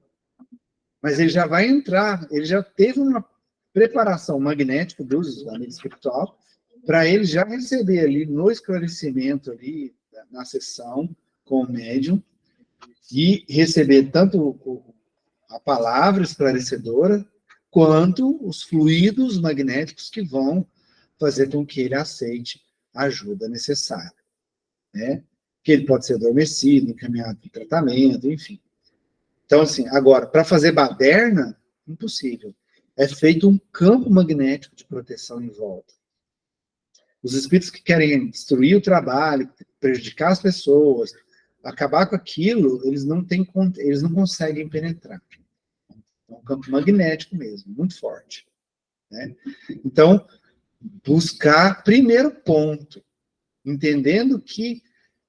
Mas ele já vai entrar, ele já teve uma preparação magnética do amigo espiritual para ele já receber ali no esclarecimento ali na sessão com o médium e receber tanto a palavra esclarecedora quanto os fluidos magnéticos que vão fazer com que ele aceite a ajuda necessária, né? Que ele pode ser adormecido, encaminhado para o tratamento, enfim. Então, assim, agora, para fazer baderna, impossível. É feito um campo magnético de proteção em volta. Os espíritos que querem destruir o trabalho, prejudicar as pessoas, acabar com aquilo, eles não conseguem penetrar. É um campo magnético mesmo, muito forte, né? Então, buscar, primeiro ponto, entendendo que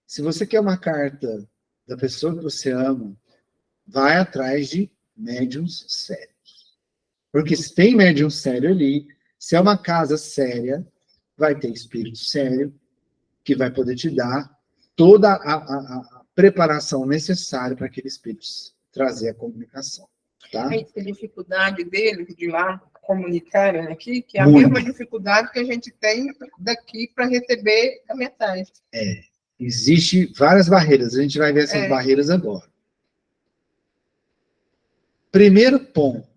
se você quer uma carta da pessoa que você ama, vai atrás de médiums sérios. Porque se tem médium sério ali, se é uma casa séria, vai ter espírito sério, que vai poder te dar toda a preparação necessária para aquele espírito trazer a comunicação. Tá? A dificuldade dele de lá comunicarem aqui, que é a Muito. mesma dificuldade que a gente tem daqui para receber a mensagem. Existem várias barreiras, a gente vai ver essas barreiras agora. Primeiro ponto.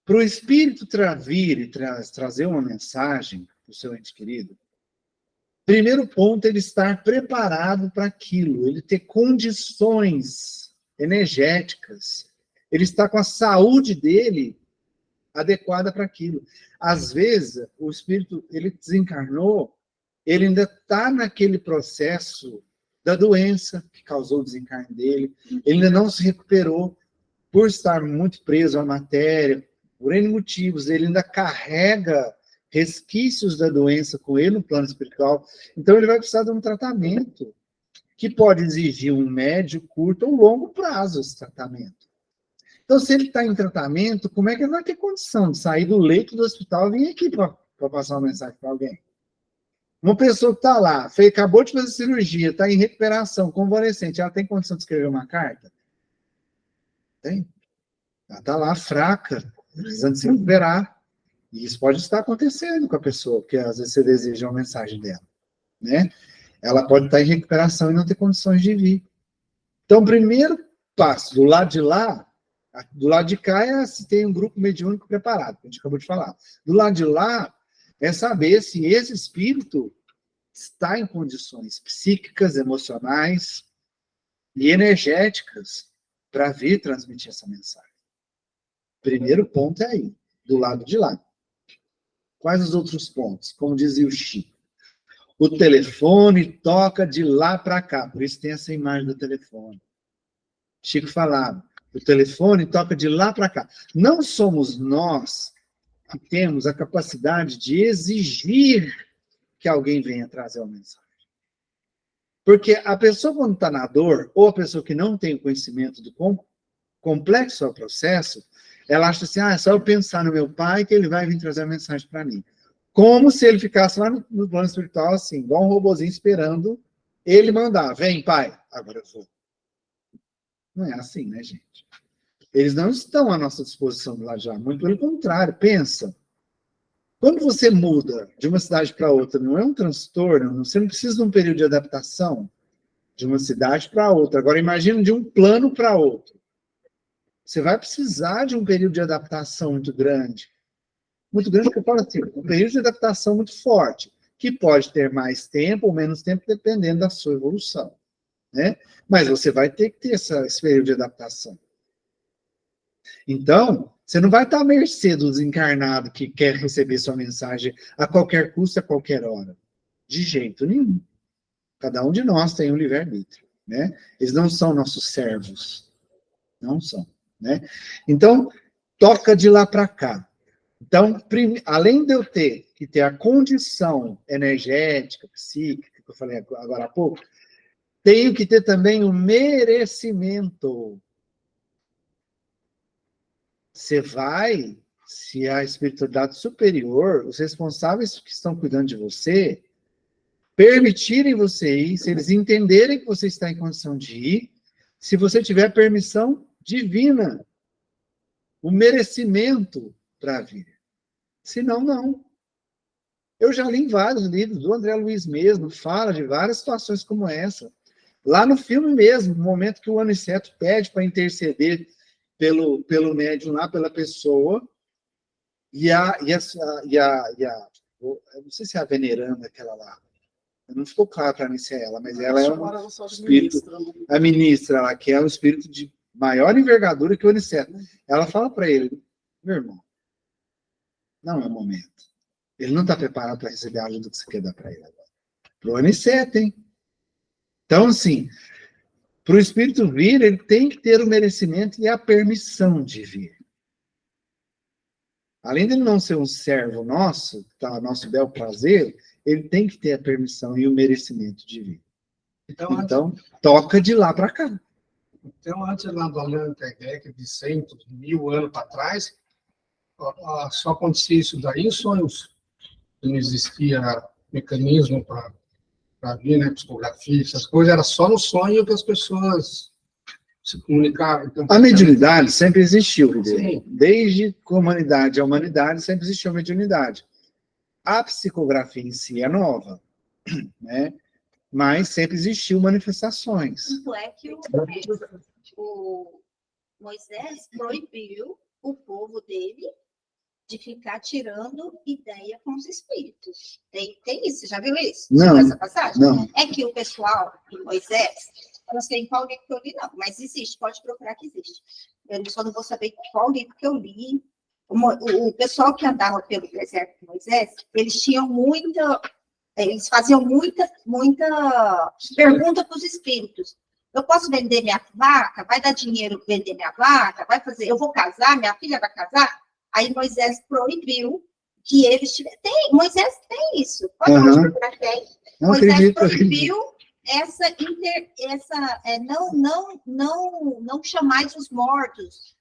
Para o espírito vir e trazer uma mensagem para o seu ente querido, primeiro ponto é ele estar preparado para aquilo, ele ter condições energéticas, ele está com a saúde dele adequada para aquilo. Às vezes, o espírito, ele desencarnou, ele ainda está naquele processo da doença que causou o desencarne dele, ele ainda não se recuperou por estar muito preso à matéria, por N motivos, ele ainda carrega resquícios da doença com ele no plano espiritual, então ele vai precisar de um tratamento que pode exigir um médio, curto ou longo prazo esse tratamento. Então, se ele está em tratamento, como é que ele vai ter condição de sair do leito do hospital e vir aqui para passar uma mensagem para alguém? Uma pessoa que está lá, acabou de fazer cirurgia, está em recuperação, convalescente, ela tem condição de escrever uma carta? Tem. Ela está lá fraca, precisando se recuperar. E isso pode estar acontecendo com a pessoa, porque às vezes você deseja uma mensagem dela, né? Ela pode estar em recuperação e não ter condições de vir. Então, primeiro passo, do lado de cá se tem um grupo mediúnico preparado, que a gente acabou de falar. Do lado de lá, é saber se esse espírito está em condições psíquicas, emocionais e energéticas para vir transmitir essa mensagem. Primeiro ponto é aí, do lado de lá. Quais os outros pontos? Como dizia o Chico, o telefone toca de lá para cá, por isso tem essa imagem do telefone. Chico falava, o telefone toca de lá para cá. Não somos nós que temos a capacidade de exigir que alguém venha trazer uma mensagem. Porque a pessoa, quando está na dor, ou a pessoa que não tem o conhecimento do complexo ao processo, ela acha assim, é só eu pensar no meu pai que ele vai vir trazer a mensagem para mim. Como se ele ficasse lá no plano espiritual, assim, igual um robozinho esperando Ele mandar, vem, pai, agora eu vou. Não é assim, né, gente? Eles não estão à nossa disposição lá já, muito pelo contrário, pensa. Quando você muda de uma cidade para outra, não é um transtorno, você não precisa de um período de adaptação de uma cidade para outra. Agora, imagina de um plano para outro. Você vai precisar de um período de adaptação muito grande. Muito grande, porque eu falo assim, um período de adaptação muito forte, que pode ter mais tempo ou menos tempo, dependendo da sua evolução, né? Mas você vai ter que ter esse período de adaptação. Então, você não vai estar à mercê do desencarnado que quer receber sua mensagem a qualquer custo, a qualquer hora. De jeito nenhum. Cada um de nós tem um livre-arbítrio, né? Eles não são nossos servos. Não são, né? Então, toca de lá para cá. Então, além de eu ter que ter a condição energética, psíquica, que eu falei agora há pouco, tenho que ter também o merecimento. Você vai, se a espiritualidade superior, os responsáveis que estão cuidando de você, permitirem você ir, se eles entenderem que você está em condição de ir, se você tiver permissão divina, o merecimento para vir. Senão, não. Eu já li em vários livros, do André Luiz mesmo, fala de várias situações como essa. Lá no filme mesmo, no momento que o Aniceto pede para interceder pelo médium lá, pela pessoa, eu não sei se é a veneranda aquela lá, não ficou claro para mim se é ela, mas ela é um espírito, a ministra lá, que é um espírito de maior envergadura que o Aniceto. Ela fala para ele, meu irmão, não é o momento. Ele não está preparado para receber a ajuda que você quer dar para ele agora. Para o Aniceto, hein? Então, assim, para o espírito vir, ele tem que ter o merecimento e a permissão de vir. Além de ele não ser um servo nosso, tá, nosso bel prazer, ele tem que ter a permissão e o merecimento de vir. Então toca de lá para cá. Então, antes lá do Allan Kardec, de 100, 1000 anos para trás, só acontecia isso daí em sonhos. Não existia mecanismo para vir, né, psicografia, essas coisas, era só no sonho que as pessoas se comunicavam. Então, a mediunidade sempre existiu, sim. Desde a humanidade sempre existiu a mediunidade. A psicografia em si é nova, né? Mas sempre existiu manifestações. Tanto é que o Moisés proibiu o povo dele de ficar tirando ideia com os espíritos. Tem isso, você já viu isso? Não, essa passagem? não. É que o pessoal de Moisés, eu não sei em qual livro que eu li, não, mas existe, pode procurar que existe. Eu só não vou saber qual livro que eu li. O pessoal que andava pelo deserto de Moisés, eles faziam muita pergunta para os espíritos. Eu posso vender minha vaca? Vai dar dinheiro vender minha vaca? Vai fazer? Eu vou casar? Minha filha vai casar? Aí Moisés proibiu que eles tivessem. Moisés tem isso. Pode procurar que tem. Moisés proibiu não chamais os mortos.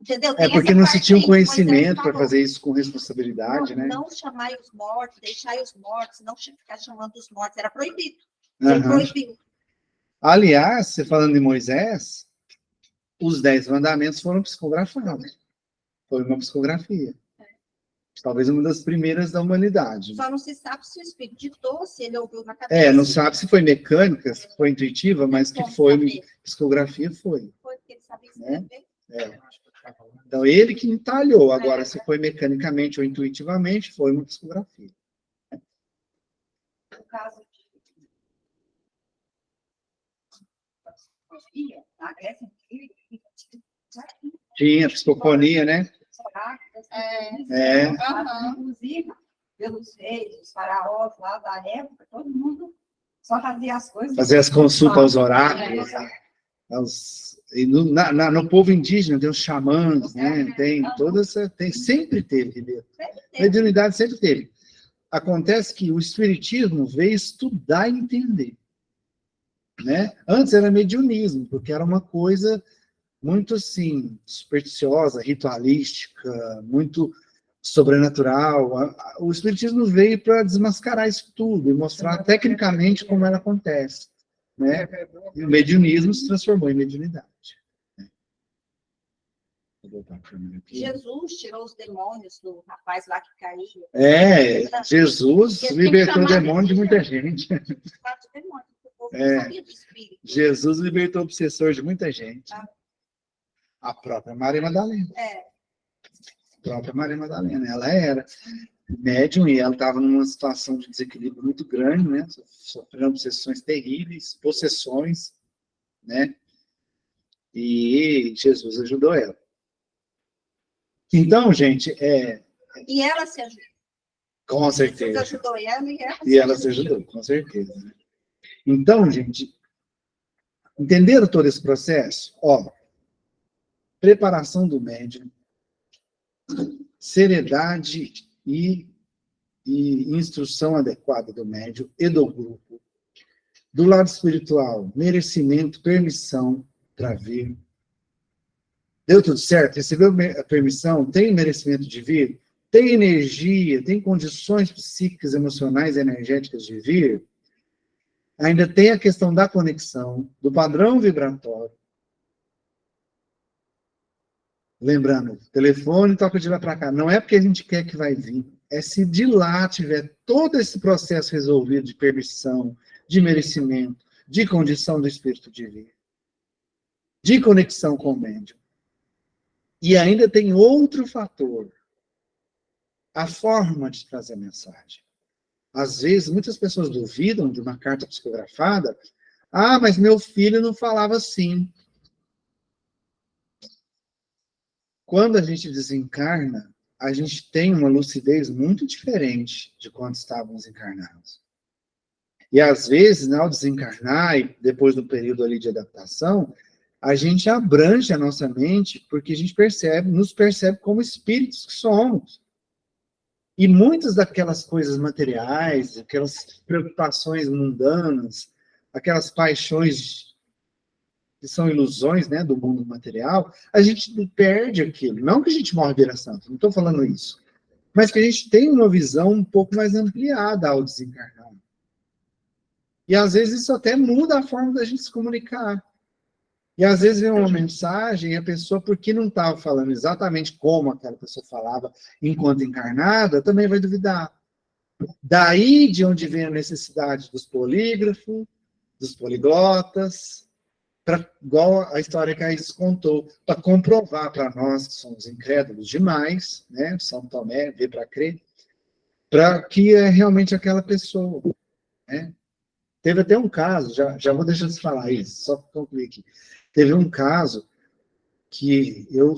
Entendeu? É porque não se tinha um conhecimento para fazer isso com responsabilidade, né? Não chamai os mortos, deixai os mortos, não ficar chamando os mortos. Era proibido. Proibiu. Aliás, você falando de Moisés, os 10 mandamentos foram psicografados. Foi uma psicografia. Talvez uma das primeiras da humanidade. Só não se sabe se o espírito ditou, se ele ouviu na cabeça. Não sabe se foi mecânica, se foi intuitiva, mas que foi psicografia, foi. Foi porque ele sabia escrever. Então, ele que entalhou. Agora, se foi mecanicamente ou intuitivamente, foi uma psicografia. No caso tinha psicofonia, né? Inclusive, pelos reis, os faraós lá da época, todo mundo só fazia as coisas. Fazer as consultas aos oráculos. No povo indígena tem os xamãs, né? Tem sempre teve. Mediunidade sempre teve. Acontece que o espiritismo veio estudar e entender, né? Antes era mediunismo, porque era uma coisa muito assim supersticiosa, ritualística, muito sobrenatural. O espiritismo veio para desmascarar isso tudo e mostrar tecnicamente como ela acontece. né? E o mediunismo se transformou em mediunidade. Vou voltar para mim aqui. Jesus tirou os demônios do rapaz lá que caiu. Jesus libertou o demônio de muita gente. Jesus libertou o obsessor de muita gente. A própria Maria Madalena. A própria Maria Madalena. Ela era médium e ela estava numa situação de desequilíbrio muito grande, né? Sofrendo obsessões terríveis, possessões, né? E Jesus ajudou ela. Então, gente, E ela se ajudou. com certeza. Jesus ajudou ela E ela se ajudou, com certeza. Né? Então, gente, entenderam todo esse processo? Ó, preparação do médium, seriedade e instrução adequada do médium e do grupo. Do lado espiritual, merecimento, permissão para vir. Deu tudo certo? Recebeu a permissão? Tem merecimento de vir? Tem energia? Tem condições psíquicas, emocionais, energéticas de vir? Ainda tem a questão da conexão, do padrão vibratório. Lembrando, telefone toca de lá para cá. Não é porque a gente quer que vai vir. É se de lá tiver todo esse processo resolvido de permissão, de merecimento, de condição do espírito de vir, de conexão com o médium. E ainda tem outro fator. A forma de trazer a mensagem. Às vezes, muitas pessoas duvidam de uma carta psicografada. Ah, mas meu filho não falava assim. Quando a gente desencarna, a gente tem uma lucidez muito diferente de quando estávamos encarnados. E às vezes, ao desencarnar, e depois do período ali de adaptação, a gente abrange a nossa mente porque a gente nos percebe como espíritos que somos. E muitas daquelas coisas materiais, aquelas preocupações mundanas, aquelas paixões que são ilusões, né, do mundo material, a gente perde aquilo. Não que a gente morre vira santo, não estou falando isso. Mas que a gente tem uma visão um pouco mais ampliada ao desencarnar. E às vezes isso até muda a forma da gente se comunicar. E às vezes vem uma mensagem e a pessoa, porque não estava falando exatamente como aquela pessoa falava enquanto encarnada, também vai duvidar. Daí de onde vem a necessidade dos polígrafos, dos poliglotas, igual a história que a Isis contou, para comprovar para nós que somos incrédulos demais, né? São Tomé, vê para crer, para que é realmente aquela pessoa. Né? Teve até um caso, já vou deixar de falar isso, só para concluir aqui. Teve um caso que eu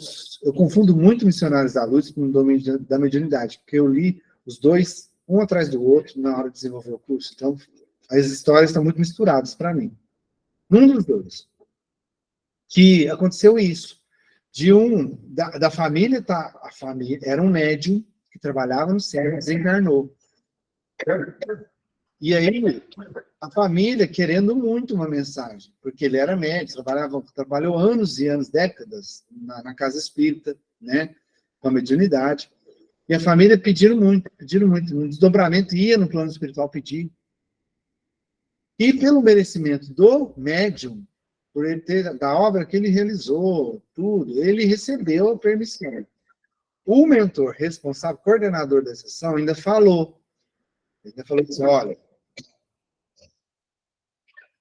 confundo muito Missionários da Luz com o domínio da mediunidade, porque eu li os dois, um atrás do outro, na hora de desenvolver o curso. Então, as histórias estão muito misturadas para mim. Um dos dois. Que aconteceu isso. Da família, a família era um médium que trabalhava no céu, desencarnou. E aí, a família querendo muito uma mensagem, porque ele era médico, trabalhou anos e anos, décadas, na casa espírita, né, com a mediunidade, e a família pediram muito, um desdobramento, ia no plano espiritual pedir. E pelo merecimento do médium, por ele ter, da obra que ele realizou, tudo, ele recebeu a permissão. O mentor responsável, coordenador da sessão, ainda falou assim, olha,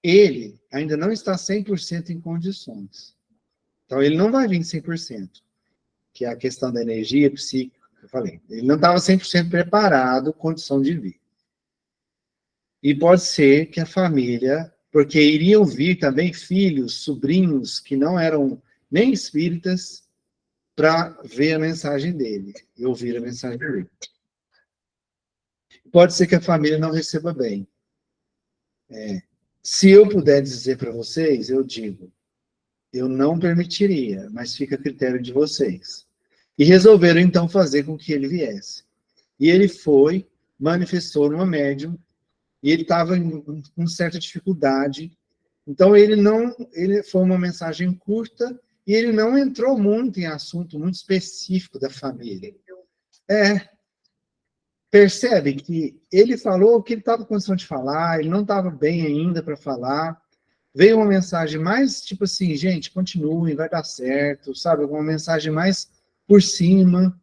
ele ainda não está 100% em condições. Então, ele não vai vir 100%, que é a questão da energia psíquica, que eu falei. Ele não estava 100% preparado, condição de vir. E pode ser que a família, porque iriam vir também filhos, sobrinhos, que não eram nem espíritas, para ver a mensagem dele, e ouvir a mensagem dele. Pode ser que a família não receba bem. Se eu puder dizer para vocês, eu digo, eu não permitiria, mas fica a critério de vocês. E resolveram, então, fazer com que ele viesse. E ele foi, manifestou numa médium, e ele estava com certa dificuldade. Então, ele foi uma mensagem curta, e ele não entrou muito em assunto muito específico da família. Percebe que ele falou o que ele estava com condição de falar, ele não estava bem ainda para falar, veio uma mensagem mais, tipo assim, gente, continuem, vai dar certo, sabe? Uma mensagem mais por cima.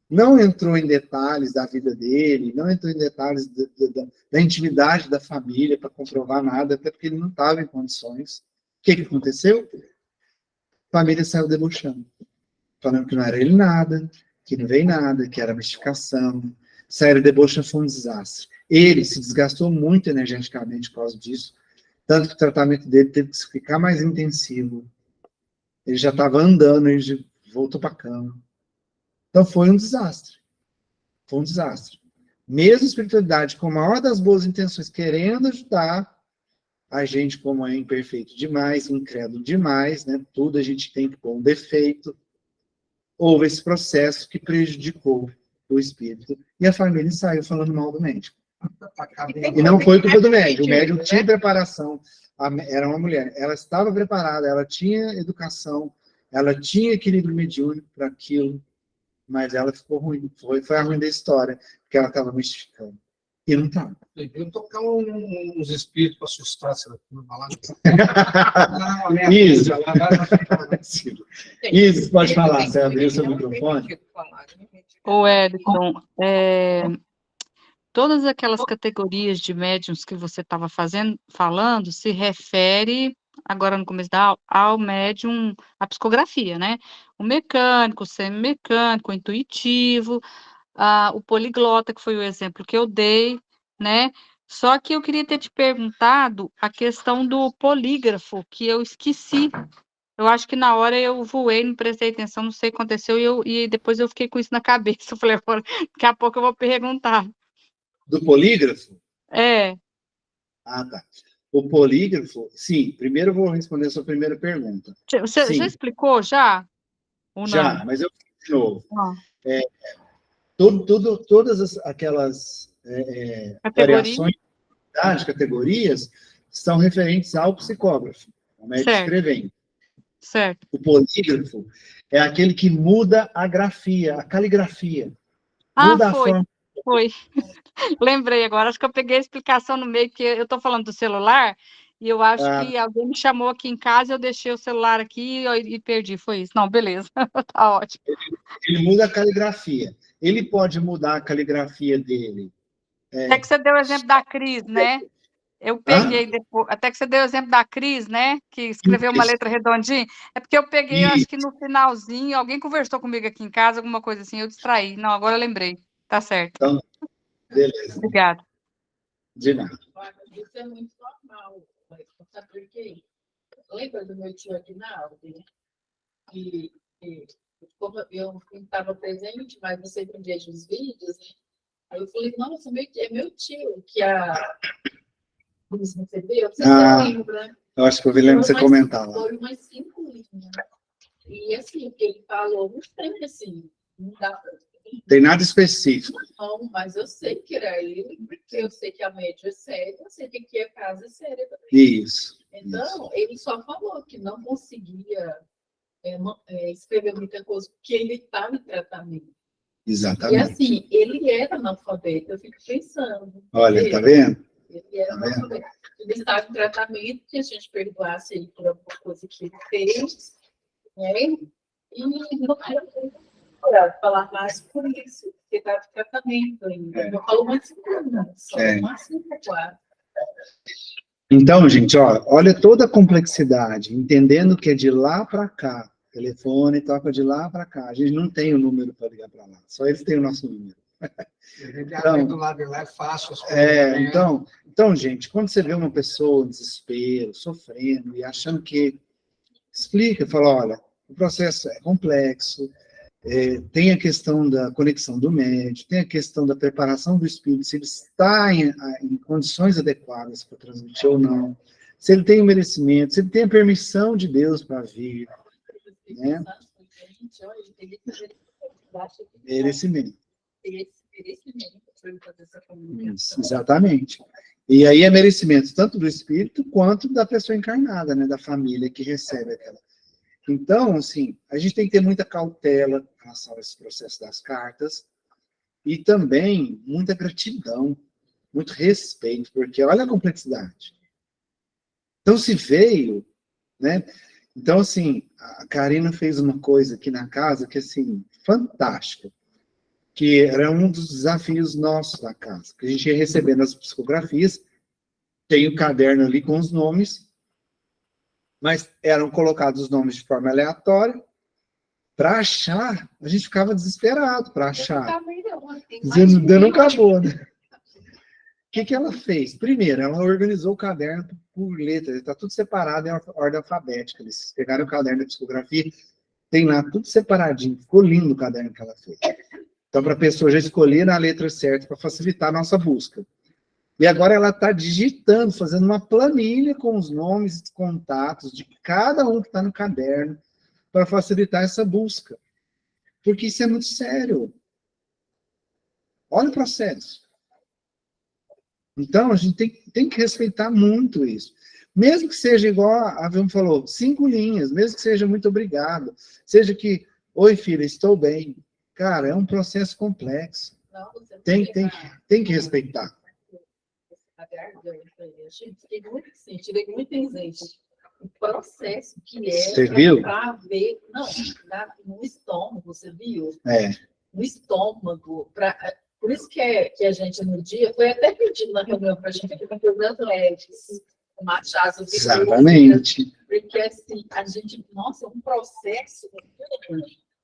Não entrou em detalhes da vida dele, não entrou em detalhes da intimidade da família para comprovar nada, até porque ele não estava em condições. O que aconteceu? A família saiu debochando, falando que não era ele nada, que não veio nada, que era mistificação. Saíram debochando, foi um desastre. Ele se desgastou muito energeticamente por causa disso, tanto que o tratamento dele teve que ficar mais intensivo. Ele já estava andando, ele já voltou para a cama. Então foi um desastre. Foi um desastre. Mesmo a espiritualidade, com a maior das boas intenções, querendo ajudar, a gente, como é imperfeito demais, incrédulo demais, né? Tudo a gente tem que pôr um defeito. Houve esse processo que prejudicou o espírito. E a família saiu falando mal do médico. E não foi culpa do médico. O médico tinha preparação. Era uma mulher. Ela estava preparada, ela tinha educação, ela tinha equilíbrio mediúnico para aquilo. Mas ela ficou ruim. Foi a ruim da história, porque ela estava mistificando. E não estava. Deviam tocar uns espíritos para assustar essa turma lá. Isso. Isso, pode falar. Você abriu seu microfone? Ô, Edson, todas aquelas categorias de médiums que você estava falando se refere, agora no começo da aula, ao médium, a psicografia, né? O mecânico, o semimecânico, o intuitivo, o poliglota, que foi o exemplo que eu dei, né? Só que eu queria ter te perguntado a questão do polígrafo, que eu esqueci. Eu acho que na hora eu voei, não prestei atenção, não sei o que aconteceu, e depois eu fiquei com isso na cabeça. Eu falei, daqui a pouco eu vou perguntar. Do polígrafo? É. Ah, tá. O polígrafo, sim. Primeiro eu vou responder a sua primeira pergunta. Você já explicou já? Ou não? Já, mas eu fiz de novo. Ah. Todas aquelas variações de categorias são referentes ao psicógrafo, ao médico escrevente. Certo. O polígrafo é aquele que muda a grafia, a caligrafia. Muda a forma. Foi. Lembrei agora, acho que eu peguei a explicação no meio, que eu estou falando do celular, e eu acho que alguém me chamou aqui em casa, eu deixei o celular aqui e perdi, foi isso. Não, beleza, tá ótimo. Ele muda a caligrafia. Ele pode mudar a caligrafia dele. Até que você deu o exemplo da Cris, né? Eu peguei depois, até que você deu o exemplo da Cris, né? Que escreveu uma letra redondinha. É porque eu peguei, eu acho que no finalzinho, alguém conversou comigo aqui em casa, alguma coisa assim, eu distraí. Não, agora eu lembrei. Tá certo. Então, beleza. Obrigada. De nada. Isso é muito normal, sabe por quê? Lembra do meu tio Aguinaldo? E como eu não estava presente, mas eu sempre vejo os vídeos, né? Aí eu falei, nossa, é meu tio que Luiz recebeu. Você lembra? Eu acho que eu lembro de você comentar lá. Foi umas 5 linhas. E assim, o que ele falou, não tem assim, não dá pra... Tem nada específico. Não, mas eu sei que era ele, porque eu sei que a média é séria, eu sei que aqui a casa é séria também. Isso. Então, ele só falou que não conseguia escrever muita coisa, porque ele estava em tratamento. Exatamente. E assim, ele era analfabeto, eu fico pensando. Olha, tá vendo? Ele era analfabeto. Ele estava em tratamento, que a gente perdoasse ele por alguma coisa que ele fez, né? E não era falar mais por isso, porque estava em tratamento ainda. Eu falo mais 5 anos, só máximo 4. Então, gente, olha toda a complexidade, entendendo que é de lá para cá, telefone toca de lá para cá, a gente não tem o número para ligar para lá, só eles têm o nosso número. Então, do lado de lá é fácil. Então, gente, quando você vê uma pessoa em desespero, sofrendo e achando que explica, fala, olha, o processo é complexo, tem a questão da conexão do médium, tem a questão da preparação do espírito, se ele está em condições adequadas para transmitir ou não, se ele tem o merecimento, se ele tem a permissão de Deus para vir, né? Merecimento. Isso, exatamente. E aí é merecimento tanto do espírito quanto da pessoa encarnada, né, da família que recebe aquela. Então, assim, a gente tem que ter muita cautela em relação a esse processo das cartas e também muita gratidão, muito respeito, porque olha a complexidade. Então, se veio, né? Então, assim, a Karina fez uma coisa aqui na casa que, assim, fantástica, que era um dos desafios nossos da casa, que a gente ia recebendo as psicografias, tem o caderno ali com os nomes, mas eram colocados os nomes de forma aleatória. Para achar, a gente ficava desesperado para achar. Dizendo, não acabou, né? O que ela fez? Primeiro, ela organizou o caderno por letras, está tudo separado em ordem alfabética. Eles pegaram o caderno da psicografia, tem lá tudo separadinho. Ficou lindo o caderno que ela fez. Então, para a pessoa já escolher a letra certa para facilitar a nossa busca. E agora ela está digitando, fazendo uma planilha com os nomes e contatos de cada um que está no caderno para facilitar essa busca. Porque isso é muito sério. Olha o processo. Então, a gente tem que respeitar muito isso. Mesmo que seja igual a Vilma falou, 5 linhas, mesmo que seja muito obrigado, seja que, oi filha, estou bem. Cara, é um processo complexo. Tem que respeitar. Tirei muito presente. O processo que é... Você viu? Para ver... Não, no estômago, você viu? É. No estômago. Por isso que a gente, no dia, foi até pedido na reunião para a gente, porque os atletas, o Machado... Exatamente. Porque, assim, a gente... Nossa, um processo...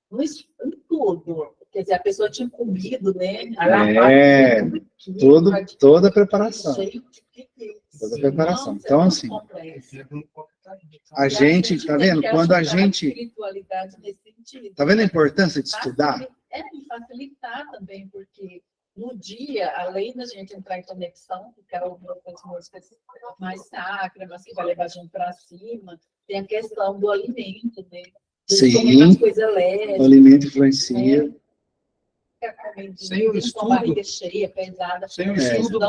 Em tudo. Quer dizer, a pessoa tinha comido, né? Toda a preparação. Gente, Toda a preparação. Então, assim, a gente, tá vendo? Quando a gente... Tá vendo a importância de estudar? E facilitar também, porque no dia, além da gente entrar em conexão, que é algumas músicas mais sacras, mas que vai levar a gente para cima, tem a questão do alimento, né? Sim, o alimento influencia. Sem o estudo, cheia, pesada, sem o estudo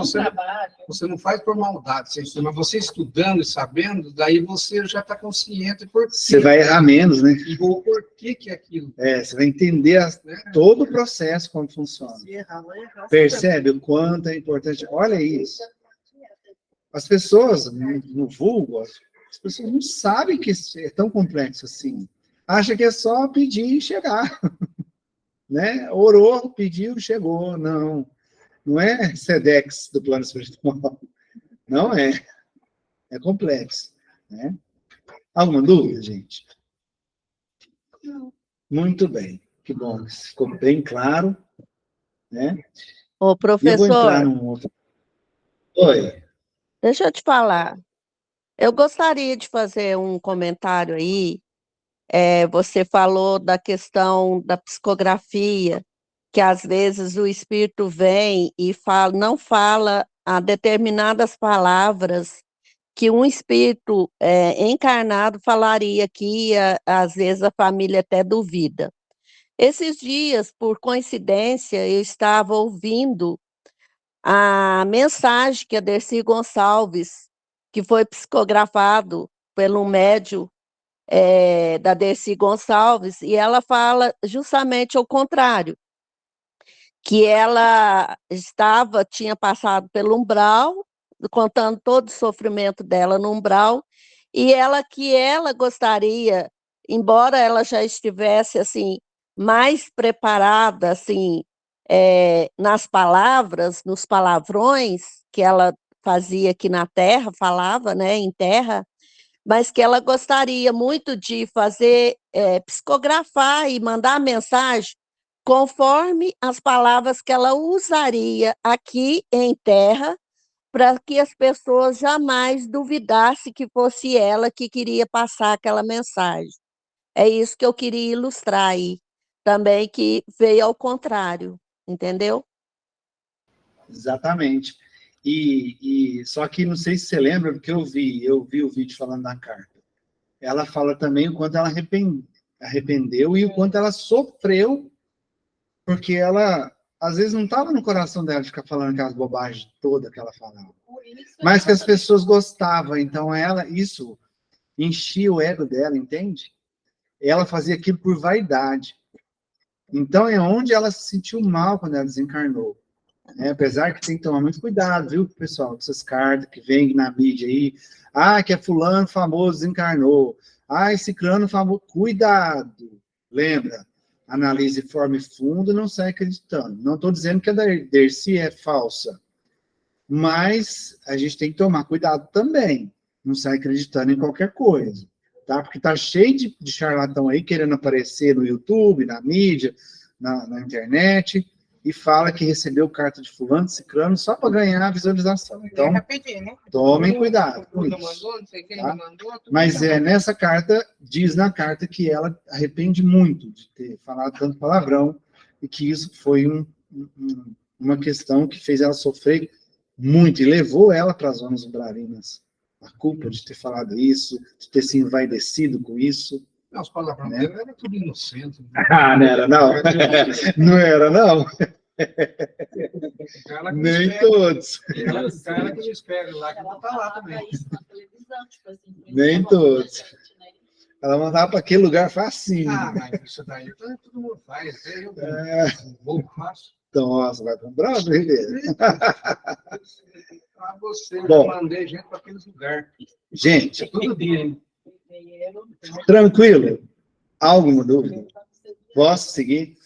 você não faz por maldade, mas você estudando e sabendo, daí você já está consciente por quê. Você vai errar menos, né? E o porquê que é aquilo. Você vai entender todo o processo, como funciona. Percebe o quanto é importante. Olha isso. As pessoas, no vulgo, as pessoas não sabem que é tão complexo assim. Acha que é só pedir e chegar. Né? Orou, pediu, chegou. Não é SEDEX do plano espiritual. Não é. É complexo. Né? Alguma dúvida, gente? Não. Muito bem. Que bom. Ficou bem claro. Né? Ô, professor. Eu vou entrar num outro. Oi. Deixa eu te falar. Eu gostaria de fazer um comentário aí. Você falou da questão da psicografia, que às vezes o espírito vem e não fala a determinadas palavras que um espírito encarnado falaria que às vezes a família até duvida. Esses dias, por coincidência, eu estava ouvindo a mensagem que a Dercy Gonçalves, que foi psicografado pelo médium da Dercy Gonçalves, e ela fala justamente ao contrário, que ela tinha passado pelo umbral, contando todo o sofrimento dela no umbral, e que ela gostaria, embora ela já estivesse assim mais preparada assim nas palavras, nos palavrões que ela fazia aqui na Terra, falava, né, em terra, mas que ela gostaria muito de fazer, psicografar e mandar mensagem conforme as palavras que ela usaria aqui em terra, para que as pessoas jamais duvidassem que fosse ela que queria passar aquela mensagem. É isso que eu queria ilustrar aí, também que veio ao contrário, entendeu? Exatamente. E só que não sei se você lembra, porque eu vi o vídeo falando da carta. Ela fala também o quanto ela arrependeu e o quanto ela sofreu, porque ela, às vezes, não estava no coração dela de ficar falando aquelas bobagens todas que ela falava. Mas que as pessoas gostavam, então isso enchia o ego dela, entende? Ela fazia aquilo por vaidade. Então é onde ela se sentiu mal quando ela desencarnou. né? Apesar que tem que tomar muito cuidado, viu, pessoal, com essas cartas que vêm na mídia aí. Ah, que é fulano famoso desencarnou. Ah, esse ciclano famoso. Cuidado! Lembra? Analise forma e fundo, não sai acreditando. Não estou dizendo que a da Dercy é falsa, mas a gente tem que tomar cuidado também. Não sai acreditando em qualquer coisa, tá? Porque tá cheio de charlatão aí querendo aparecer no YouTube, na mídia, na internet, e fala que recebeu carta de fulano, ciclano, só para ganhar a visualização. Então, Rapidinho, né? tomem cuidado com Fulano isso. mandou, não sei quem Tá? mandou. tudo Mas bem. nessa carta, diz na carta que ela arrepende muito de ter falado tanto palavrão e que isso foi uma questão que fez ela sofrer muito e levou ela para as zonas umbralinas. A culpa de ter falado isso, de ter se envaidecido com isso. Não, os palavrões Né? dele eram tudo inocente. Né? Ah, não era, não. Não era, não. O cara que Nem espera- todos. o cara que espera lá, que Ela não tá lá falava também. isso na televisão, tipo assim. Nem principalmente todos. a gente, né? Ela mandava para aquele lugar facinho. Ah, mas isso daí todo mundo faz. Até eu vou faço. Nossa, vai para um bravo, Ribeiro. Pra você, Bom. eu mandei gente para aqueles lugares. Gente, Todo dia, hein? Primeiro, tranquilo? Alguma dúvida? Posso seguir?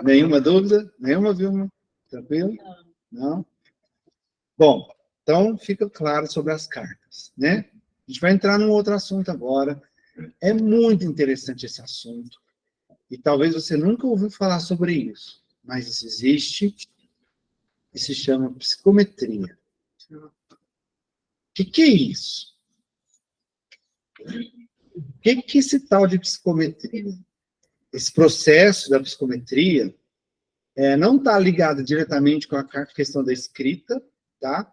Nenhuma dúvida? Nenhuma, Vilma? Tranquilo? Não? Bom, então fica claro sobre as cartas, né? A gente vai entrar num outro assunto agora. É muito interessante esse assunto. E talvez você nunca ouviu falar sobre isso, mas isso existe e se chama psicometria. O que é isso? O que é esse tal de psicometria? Esse processo da psicometria não está ligado diretamente com a questão da escrita, tá?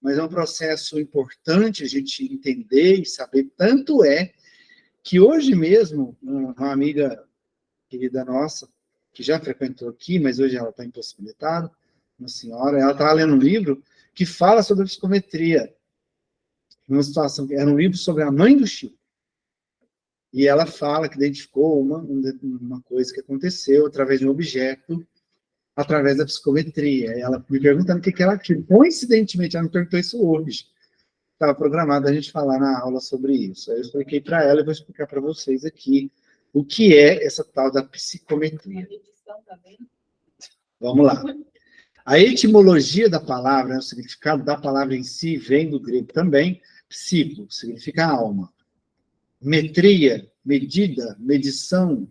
Mas é um processo importante a gente entender e saber. Tanto é que hoje mesmo, uma amiga querida nossa, que já frequentou aqui, mas hoje ela está impossibilitada, uma senhora, ela estava lendo um livro que fala sobre a psicometria. Uma situação, era um livro sobre a mãe do Chico. E ela fala que identificou uma coisa que aconteceu através de um objeto, através da psicometria. E ela me perguntando o que ela tinha. Coincidentemente, ela me perguntou isso hoje. Estava programado a gente falar na aula sobre isso. Aí eu expliquei para ela e vou explicar para vocês aqui o que é essa tal da psicometria. edição também. Vamos lá. A etimologia da palavra, o significado da palavra em si, vem do grego também. Psico, significa alma. Metria, medida, medição,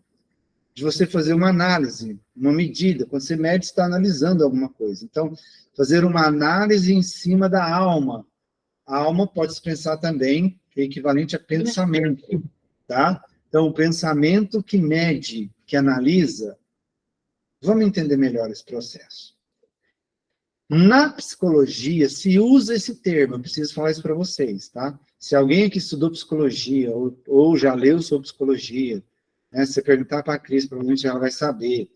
de você fazer uma análise, uma medida. Quando você mede, você está analisando alguma coisa. Então, fazer uma análise em cima da alma. A alma pode-se pensar também, que é equivalente a pensamento, tá? Então, o pensamento que mede, que analisa, vamos entender melhor esse processo. Na psicologia, se usa esse termo, eu preciso falar isso para vocês, tá? Se alguém aqui estudou psicologia, ou já leu sobre psicologia, né, se você perguntar para a Cris, provavelmente ela vai saber.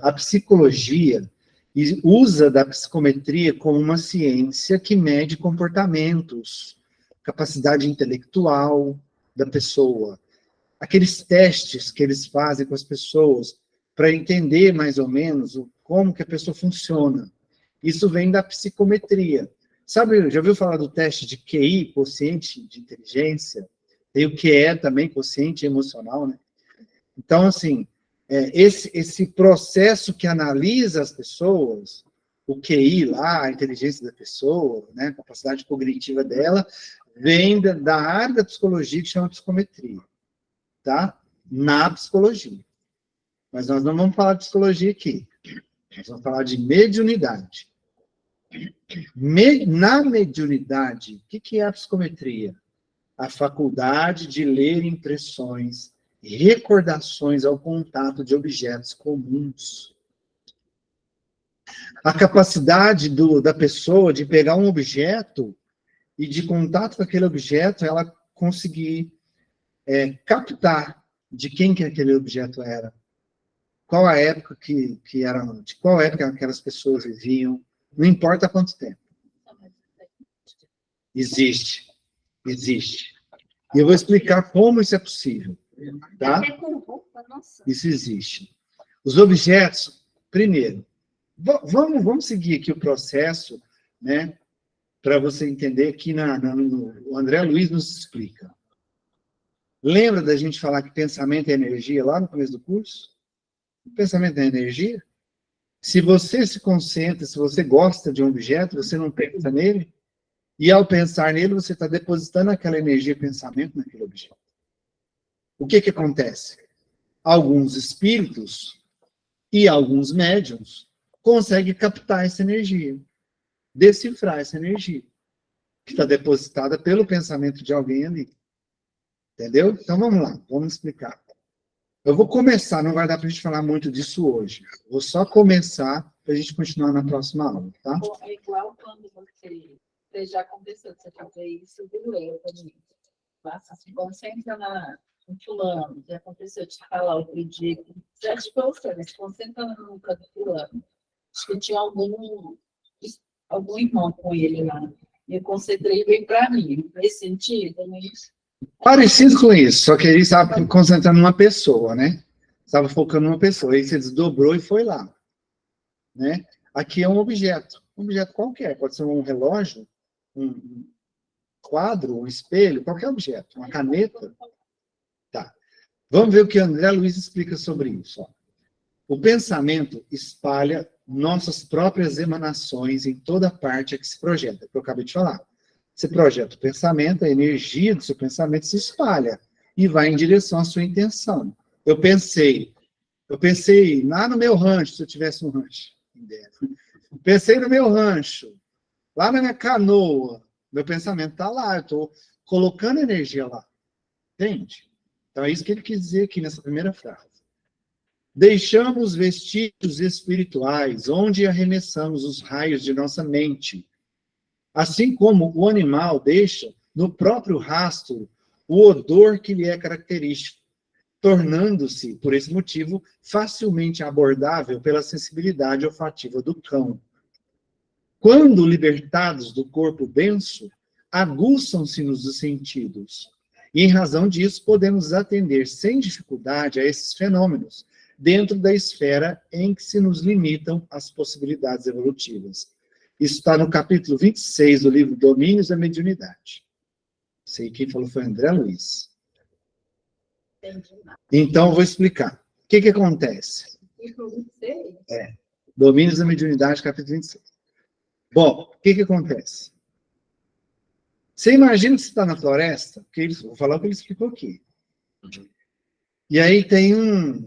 A psicologia usa da psicometria como uma ciência que mede comportamentos, capacidade intelectual da pessoa. Aqueles testes que eles fazem com as pessoas para entender mais ou menos como que a pessoa funciona. Isso vem da psicometria. Sabe, já ouviu falar do teste de QI, quociente de inteligência? Tem o QE também, quociente emocional, né? Então, assim, esse processo que analisa as pessoas, o QI lá, a inteligência da pessoa, né, a capacidade cognitiva dela, vem da área da psicologia que chama psicometria, tá? Na psicologia. Mas nós não vamos falar de psicologia aqui. Nós vamos falar de mediunidade. Na mediunidade, o que é a psicometria? A faculdade de ler impressões, recordações ao contato de objetos comuns. A capacidade da pessoa de pegar um objeto e de contato com aquele objeto, ela conseguir captar de quem que aquele objeto era. Qual a época que era, de qual época aquelas pessoas viviam, não importa quanto tempo. Existe. E eu vou explicar como isso é possível. Tá? Até com roupa, nossa. Isso existe. Os objetos, primeiro, Vamos seguir aqui o processo, né? Para você entender que o André Luiz nos explica. Lembra da gente falar que pensamento é energia lá no começo do curso? O pensamento é energia? Se você se concentra, se você gosta de um objeto, você não pensa nele, e ao pensar nele, você está depositando aquela energia, pensamento naquele objeto. O que acontece? Alguns espíritos e alguns médiums conseguem captar essa energia, decifrar essa energia, que está depositada pelo pensamento de alguém ali. Entendeu? Então vamos lá, vamos explicar. Eu vou começar, não vai dar para a gente falar muito disso hoje. Vou só começar para a gente continuar na próxima aula, tá? É igual quando você já aconteceu de você fazer isso do eu também. Passa, se concentra no fulano, já aconteceu de falar outro dia, já de você, mas se concentra no canto do fulano. Acho que tinha algum irmão com ele lá. E eu concentrei bem para mim, nesse sentido, né? Parecido com isso, só que ele estava concentrando numa pessoa, né? Estava focando numa pessoa, aí você desdobrou e foi lá, né? Aqui é um objeto qualquer, pode ser um relógio, um quadro, um espelho, qualquer objeto, uma caneta. Tá. Vamos ver o que André Luiz explica sobre isso. Ó. O pensamento espalha nossas próprias emanações em toda parte a que se projeta, que eu acabei de falar. Você projeta o pensamento, a energia do seu pensamento se espalha e vai em direção à sua intenção. Eu pensei lá no meu rancho, se eu tivesse um rancho. Pensei no meu rancho, lá na minha canoa. Meu pensamento está lá, eu estou colocando energia lá. Entende? Então é isso que ele quis dizer aqui nessa primeira frase. Deixamos vestígios espirituais, onde arremessamos os raios de nossa mente. Assim como o animal deixa no próprio rastro o odor que lhe é característico, tornando-se, por esse motivo, facilmente abordável pela sensibilidade olfativa do cão. Quando libertados do corpo denso, aguçam-se-nos os sentidos. E, em razão disso, podemos atender sem dificuldade a esses fenômenos, dentro da esfera em que se nos limitam as possibilidades evolutivas. Isso está no capítulo 26 do livro Domínios da Mediunidade. Sei quem falou foi André Luiz. Então, eu vou explicar. O que acontece? Domínios da Mediunidade, capítulo 26. Bom, o que acontece? Você imagina que você está na floresta, vou falar o que ele explicou aqui. E aí tem um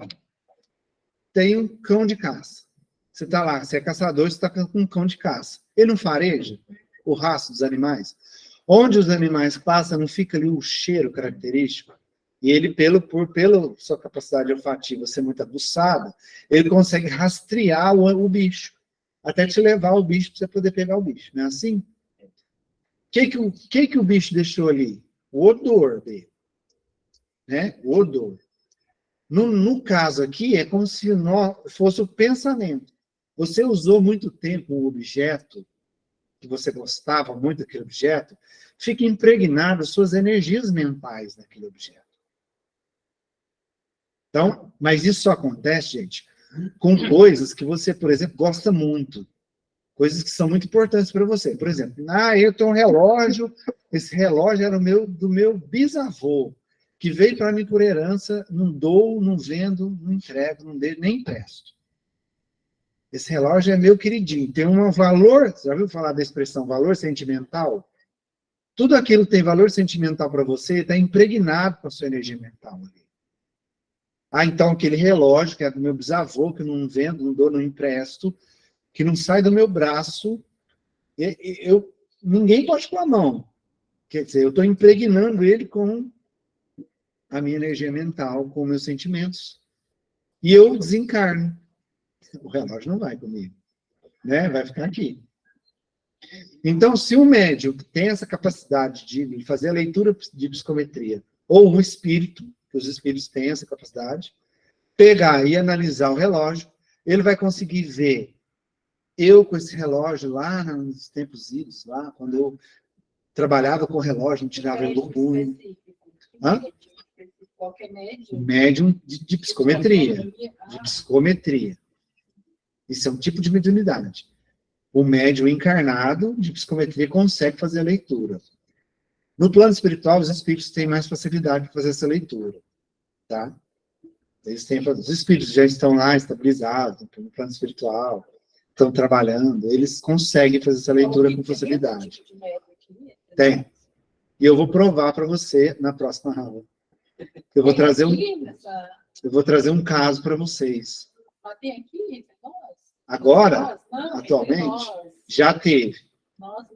cão de caça. Você está lá, você é caçador, você está com um cão de caça. Ele não fareja o rastro dos animais? Onde os animais passam, não fica ali o cheiro característico? E ele, pela sua capacidade olfativa ser muito aguçada, ele consegue rastrear o bicho, até te levar o bicho para você poder pegar o bicho. Não é assim? O que o bicho deixou ali? O odor dele. Né? O odor. No caso aqui, é como se fosse o pensamento. Você usou muito tempo um objeto, que você gostava muito daquele objeto, fica impregnado suas energias mentais naquele objeto. Então, mas isso só acontece, gente, com coisas que você, por exemplo, gosta muito. Coisas que são muito importantes para você. Por exemplo, eu tenho um relógio, esse relógio era do meu bisavô, que veio para mim por herança, não dou, não vendo, não entrego, não dei, nem empresto. Esse relógio é meu queridinho, tem um valor, já ouviu falar da expressão valor sentimental? Tudo aquilo que tem valor sentimental para você está impregnado com a sua energia mental ali. Então aquele relógio, que é do meu bisavô, que eu não vendo, não dou, não empresto, que não sai do meu braço, ninguém pode pôr a mão. Quer dizer, eu estou impregnando ele com a minha energia mental, com meus sentimentos. E eu desencarno. O relógio não vai comigo. Né? Vai ficar aqui. Então, se um médium tem essa capacidade de fazer a leitura de psicometria, ou um espírito, que os espíritos têm essa capacidade, pegar e analisar o relógio, ele vai conseguir ver eu com esse relógio lá nos tempos idos, lá, quando eu trabalhava com o relógio, não tirava ele do punho. Qualquer médium? Médium de psicometria. De psicometria. Isso é um tipo de mediunidade. O médium encarnado de psicometria consegue fazer a leitura. No plano espiritual, os espíritos têm mais facilidade de fazer essa leitura, tá? Os espíritos já estão lá estabilizados no plano espiritual, estão trabalhando, eles conseguem fazer essa leitura com facilidade. Tem. E eu vou provar para você na próxima aula. Eu vou trazer um caso para vocês. Tem aqui, nós. Agora, Não, atualmente, nós. já teve. Nós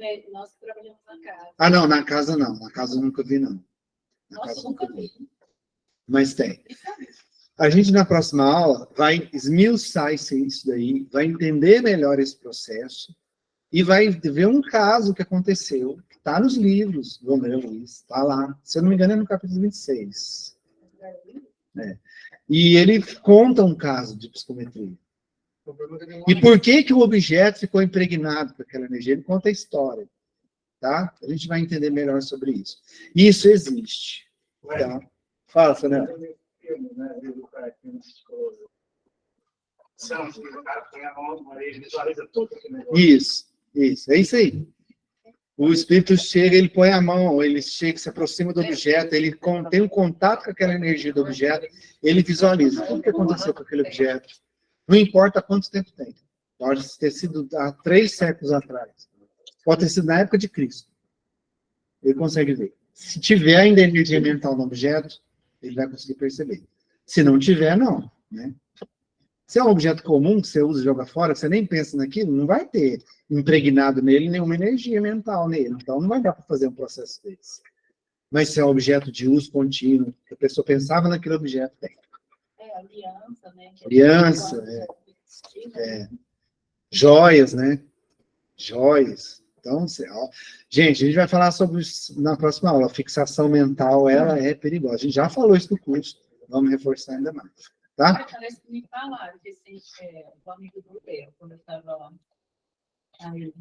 trabalhamos na casa. Ah, não, na casa não. Na casa eu nunca vi, não. Na Nossa, casa eu nunca vi. Mas tem. A gente, na próxima aula, vai esmiuçar isso daí, vai entender melhor esse processo e vai ver um caso que aconteceu, que está nos livros do André Luiz, está lá. Se eu não me engano, é no capítulo 26. E ele conta um caso de psicometria. E por que que o objeto ficou impregnado com aquela energia? Ele conta a história, tá? A gente vai entender melhor sobre isso. Isso existe, tá? Fala, Fernando. Isso, é isso aí. O espírito chega, ele põe a mão, ele chega, se aproxima do objeto, ele tem um contato com aquela energia do objeto, ele visualiza tudo que aconteceu com aquele objeto. Não importa quanto tempo tem. Pode ter sido há 3 séculos atrás. Pode ter sido na época de Cristo. Ele consegue ver. Se tiver ainda energia mental no objeto, ele vai conseguir perceber. Se não tiver, não. Né? Se é um objeto comum que você usa e joga fora, você nem pensa naquilo, não vai ter impregnado nele nenhuma energia mental nele. Então, não vai dar para fazer um processo desse. Mas se é um objeto de uso contínuo, que a pessoa pensava naquele objeto, tem. Aliança, né? Aliança, joias, né? Joias. Então, gente, a gente vai falar sobre isso na próxima aula. A fixação mental, ela é perigosa. A gente já falou isso no curso. Vamos reforçar ainda mais. Tá? Parece que me falaram que o amigo do Leo, quando eu estava lá, aí,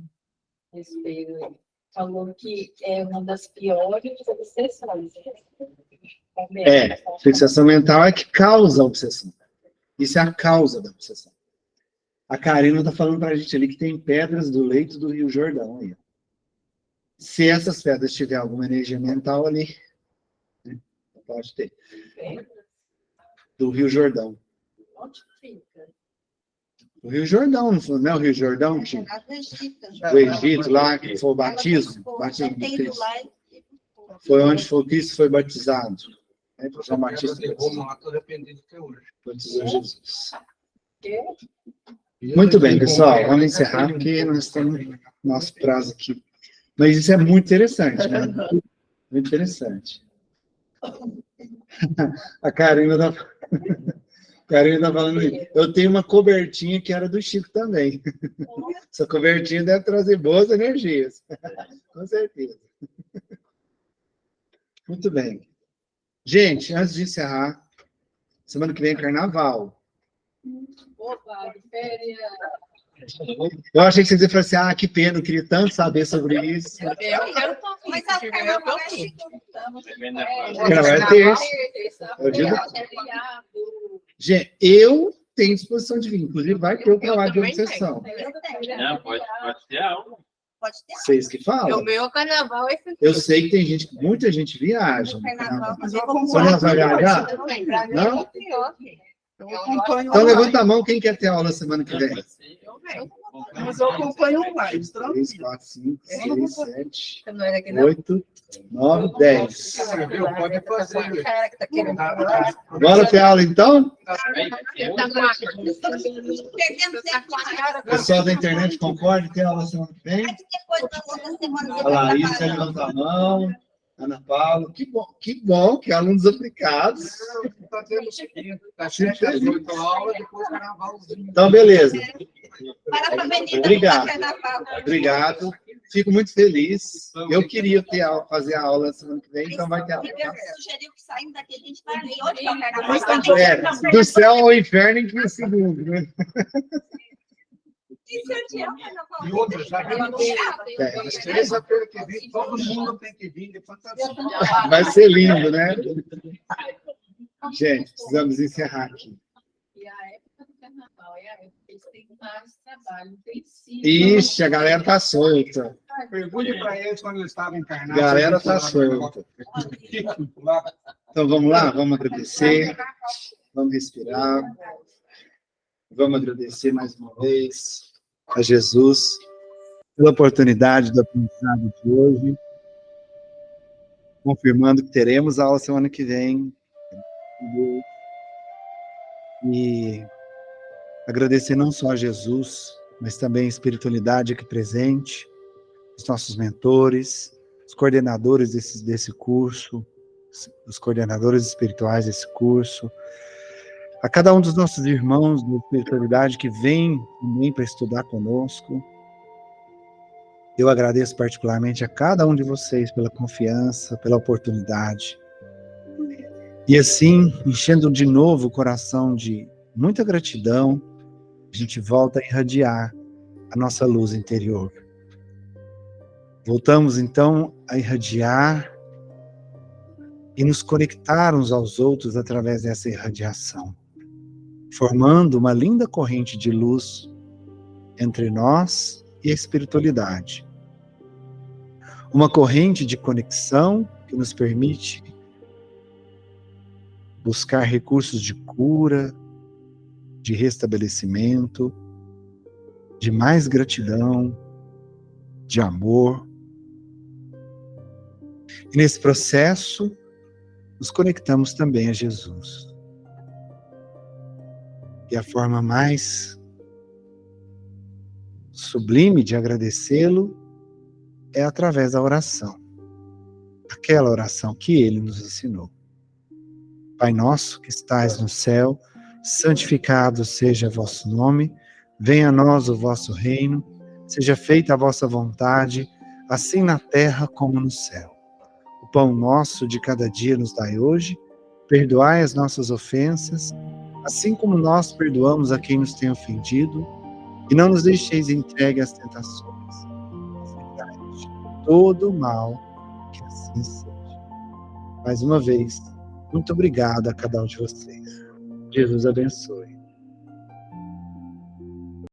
falou que é uma das piores obsessões. Fixação mental é que causa a obsessão. Isso é a causa da obsessão. A Karina está falando para a gente ali que tem pedras do leito do Rio Jordão. Aí. Se essas pedras tiverem alguma energia mental ali, né, pode ter. Do Rio Jordão. Onde fica? O Rio Jordão, não é o Rio Jordão? Que... O Egito, lá, que foi o batismo. Batismo de Cristo. Foi onde foi Cristo foi batizado. João Batista batizou Jesus. Muito bem, pessoal. Vamos encerrar, porque nós estamos no nosso prazo aqui. Mas isso é muito interessante, né? Muito interessante. A Karina está falando aí. Eu tenho uma cobertinha que era do Chico também. Essa cobertinha deve trazer boas energias. Com certeza. Muito bem. Gente, antes de encerrar, semana que vem é carnaval. Opa, de férias. Eu achei que vocês iam falar assim, que pena, eu queria tanto saber sobre isso. Eu quero Mas a carnaval é chique. Carnaval é terça. Gente, eu tenho disposição de vir. Inclusive, vai ter o trabalho de obsessão. Não, pode ter aula. Pode ter. Vocês que falam. O meu carnaval é esse. Eu sei que tem gente, muita gente viaja. no Carnaval, carnaval. mas eu Você não vai viajar? Não? Então levanta a mão quem quer ter aula semana que vem. Mas eu acompanho online. 3, 4, 5, 6, 7, 8, 9, 10. Pode fazer. Bora ter aula então? Pessoal da internet concorda que tem aula semana que vem? A Laís levanta a mão. Ana Paula, que bom, que alunos aplicados. Então, beleza. Obrigado. Fico muito feliz. Eu queria fazer a aula semana que vem, então vai ter aula. Sugeriu que saindo daqui a gente vai ver onde é o carnaval. Do céu ao inferno em 15 segundos, né? E outra, já que terça-feira que vem, todo mundo tem que vir de fantasia. Vai ser lindo, né? Gente, precisamos encerrar aqui. E a época carnaval. Eles têm mais trabalho, tem sim. Ixi, a galera tá solta. Pergunte para eles quando eles estavam encarnados. Galera tá solta. Então vamos lá, vamos agradecer, vamos respirar, vamos agradecer mais uma vez a Jesus pela oportunidade do aprendizado de hoje, confirmando que teremos aula semana que vem. E agradecer não só a Jesus, mas também a espiritualidade aqui presente, os nossos mentores, os coordenadores desse curso, os coordenadores espirituais desse curso, a cada um dos nossos irmãos da espiritualidade que vem também para estudar conosco. Eu agradeço particularmente a cada um de vocês pela confiança, pela oportunidade. E assim, enchendo de novo o coração de muita gratidão, a gente volta a irradiar a nossa luz interior. Voltamos então a irradiar e nos conectar uns aos outros através dessa irradiação, formando uma linda corrente de luz entre nós e a espiritualidade. Uma corrente de conexão que nos permite buscar recursos de cura, de restabelecimento, de mais gratidão, de amor. E nesse processo, nos conectamos também a Jesus. E a forma mais sublime de agradecê-lo é através da oração. Aquela oração que ele nos ensinou. Pai nosso que estais no céu, santificado seja vosso nome, venha a nós o vosso reino, seja feita a vossa vontade, assim na terra como no céu. O pão nosso de cada dia nos dai hoje, perdoai as nossas ofensas, assim como nós perdoamos a quem nos tem ofendido, e não nos deixeis entregue às tentações. Livrai-nos de todo o mal, que assim seja. Mais uma vez, muito obrigado a cada um de vocês. Jesus abençoe.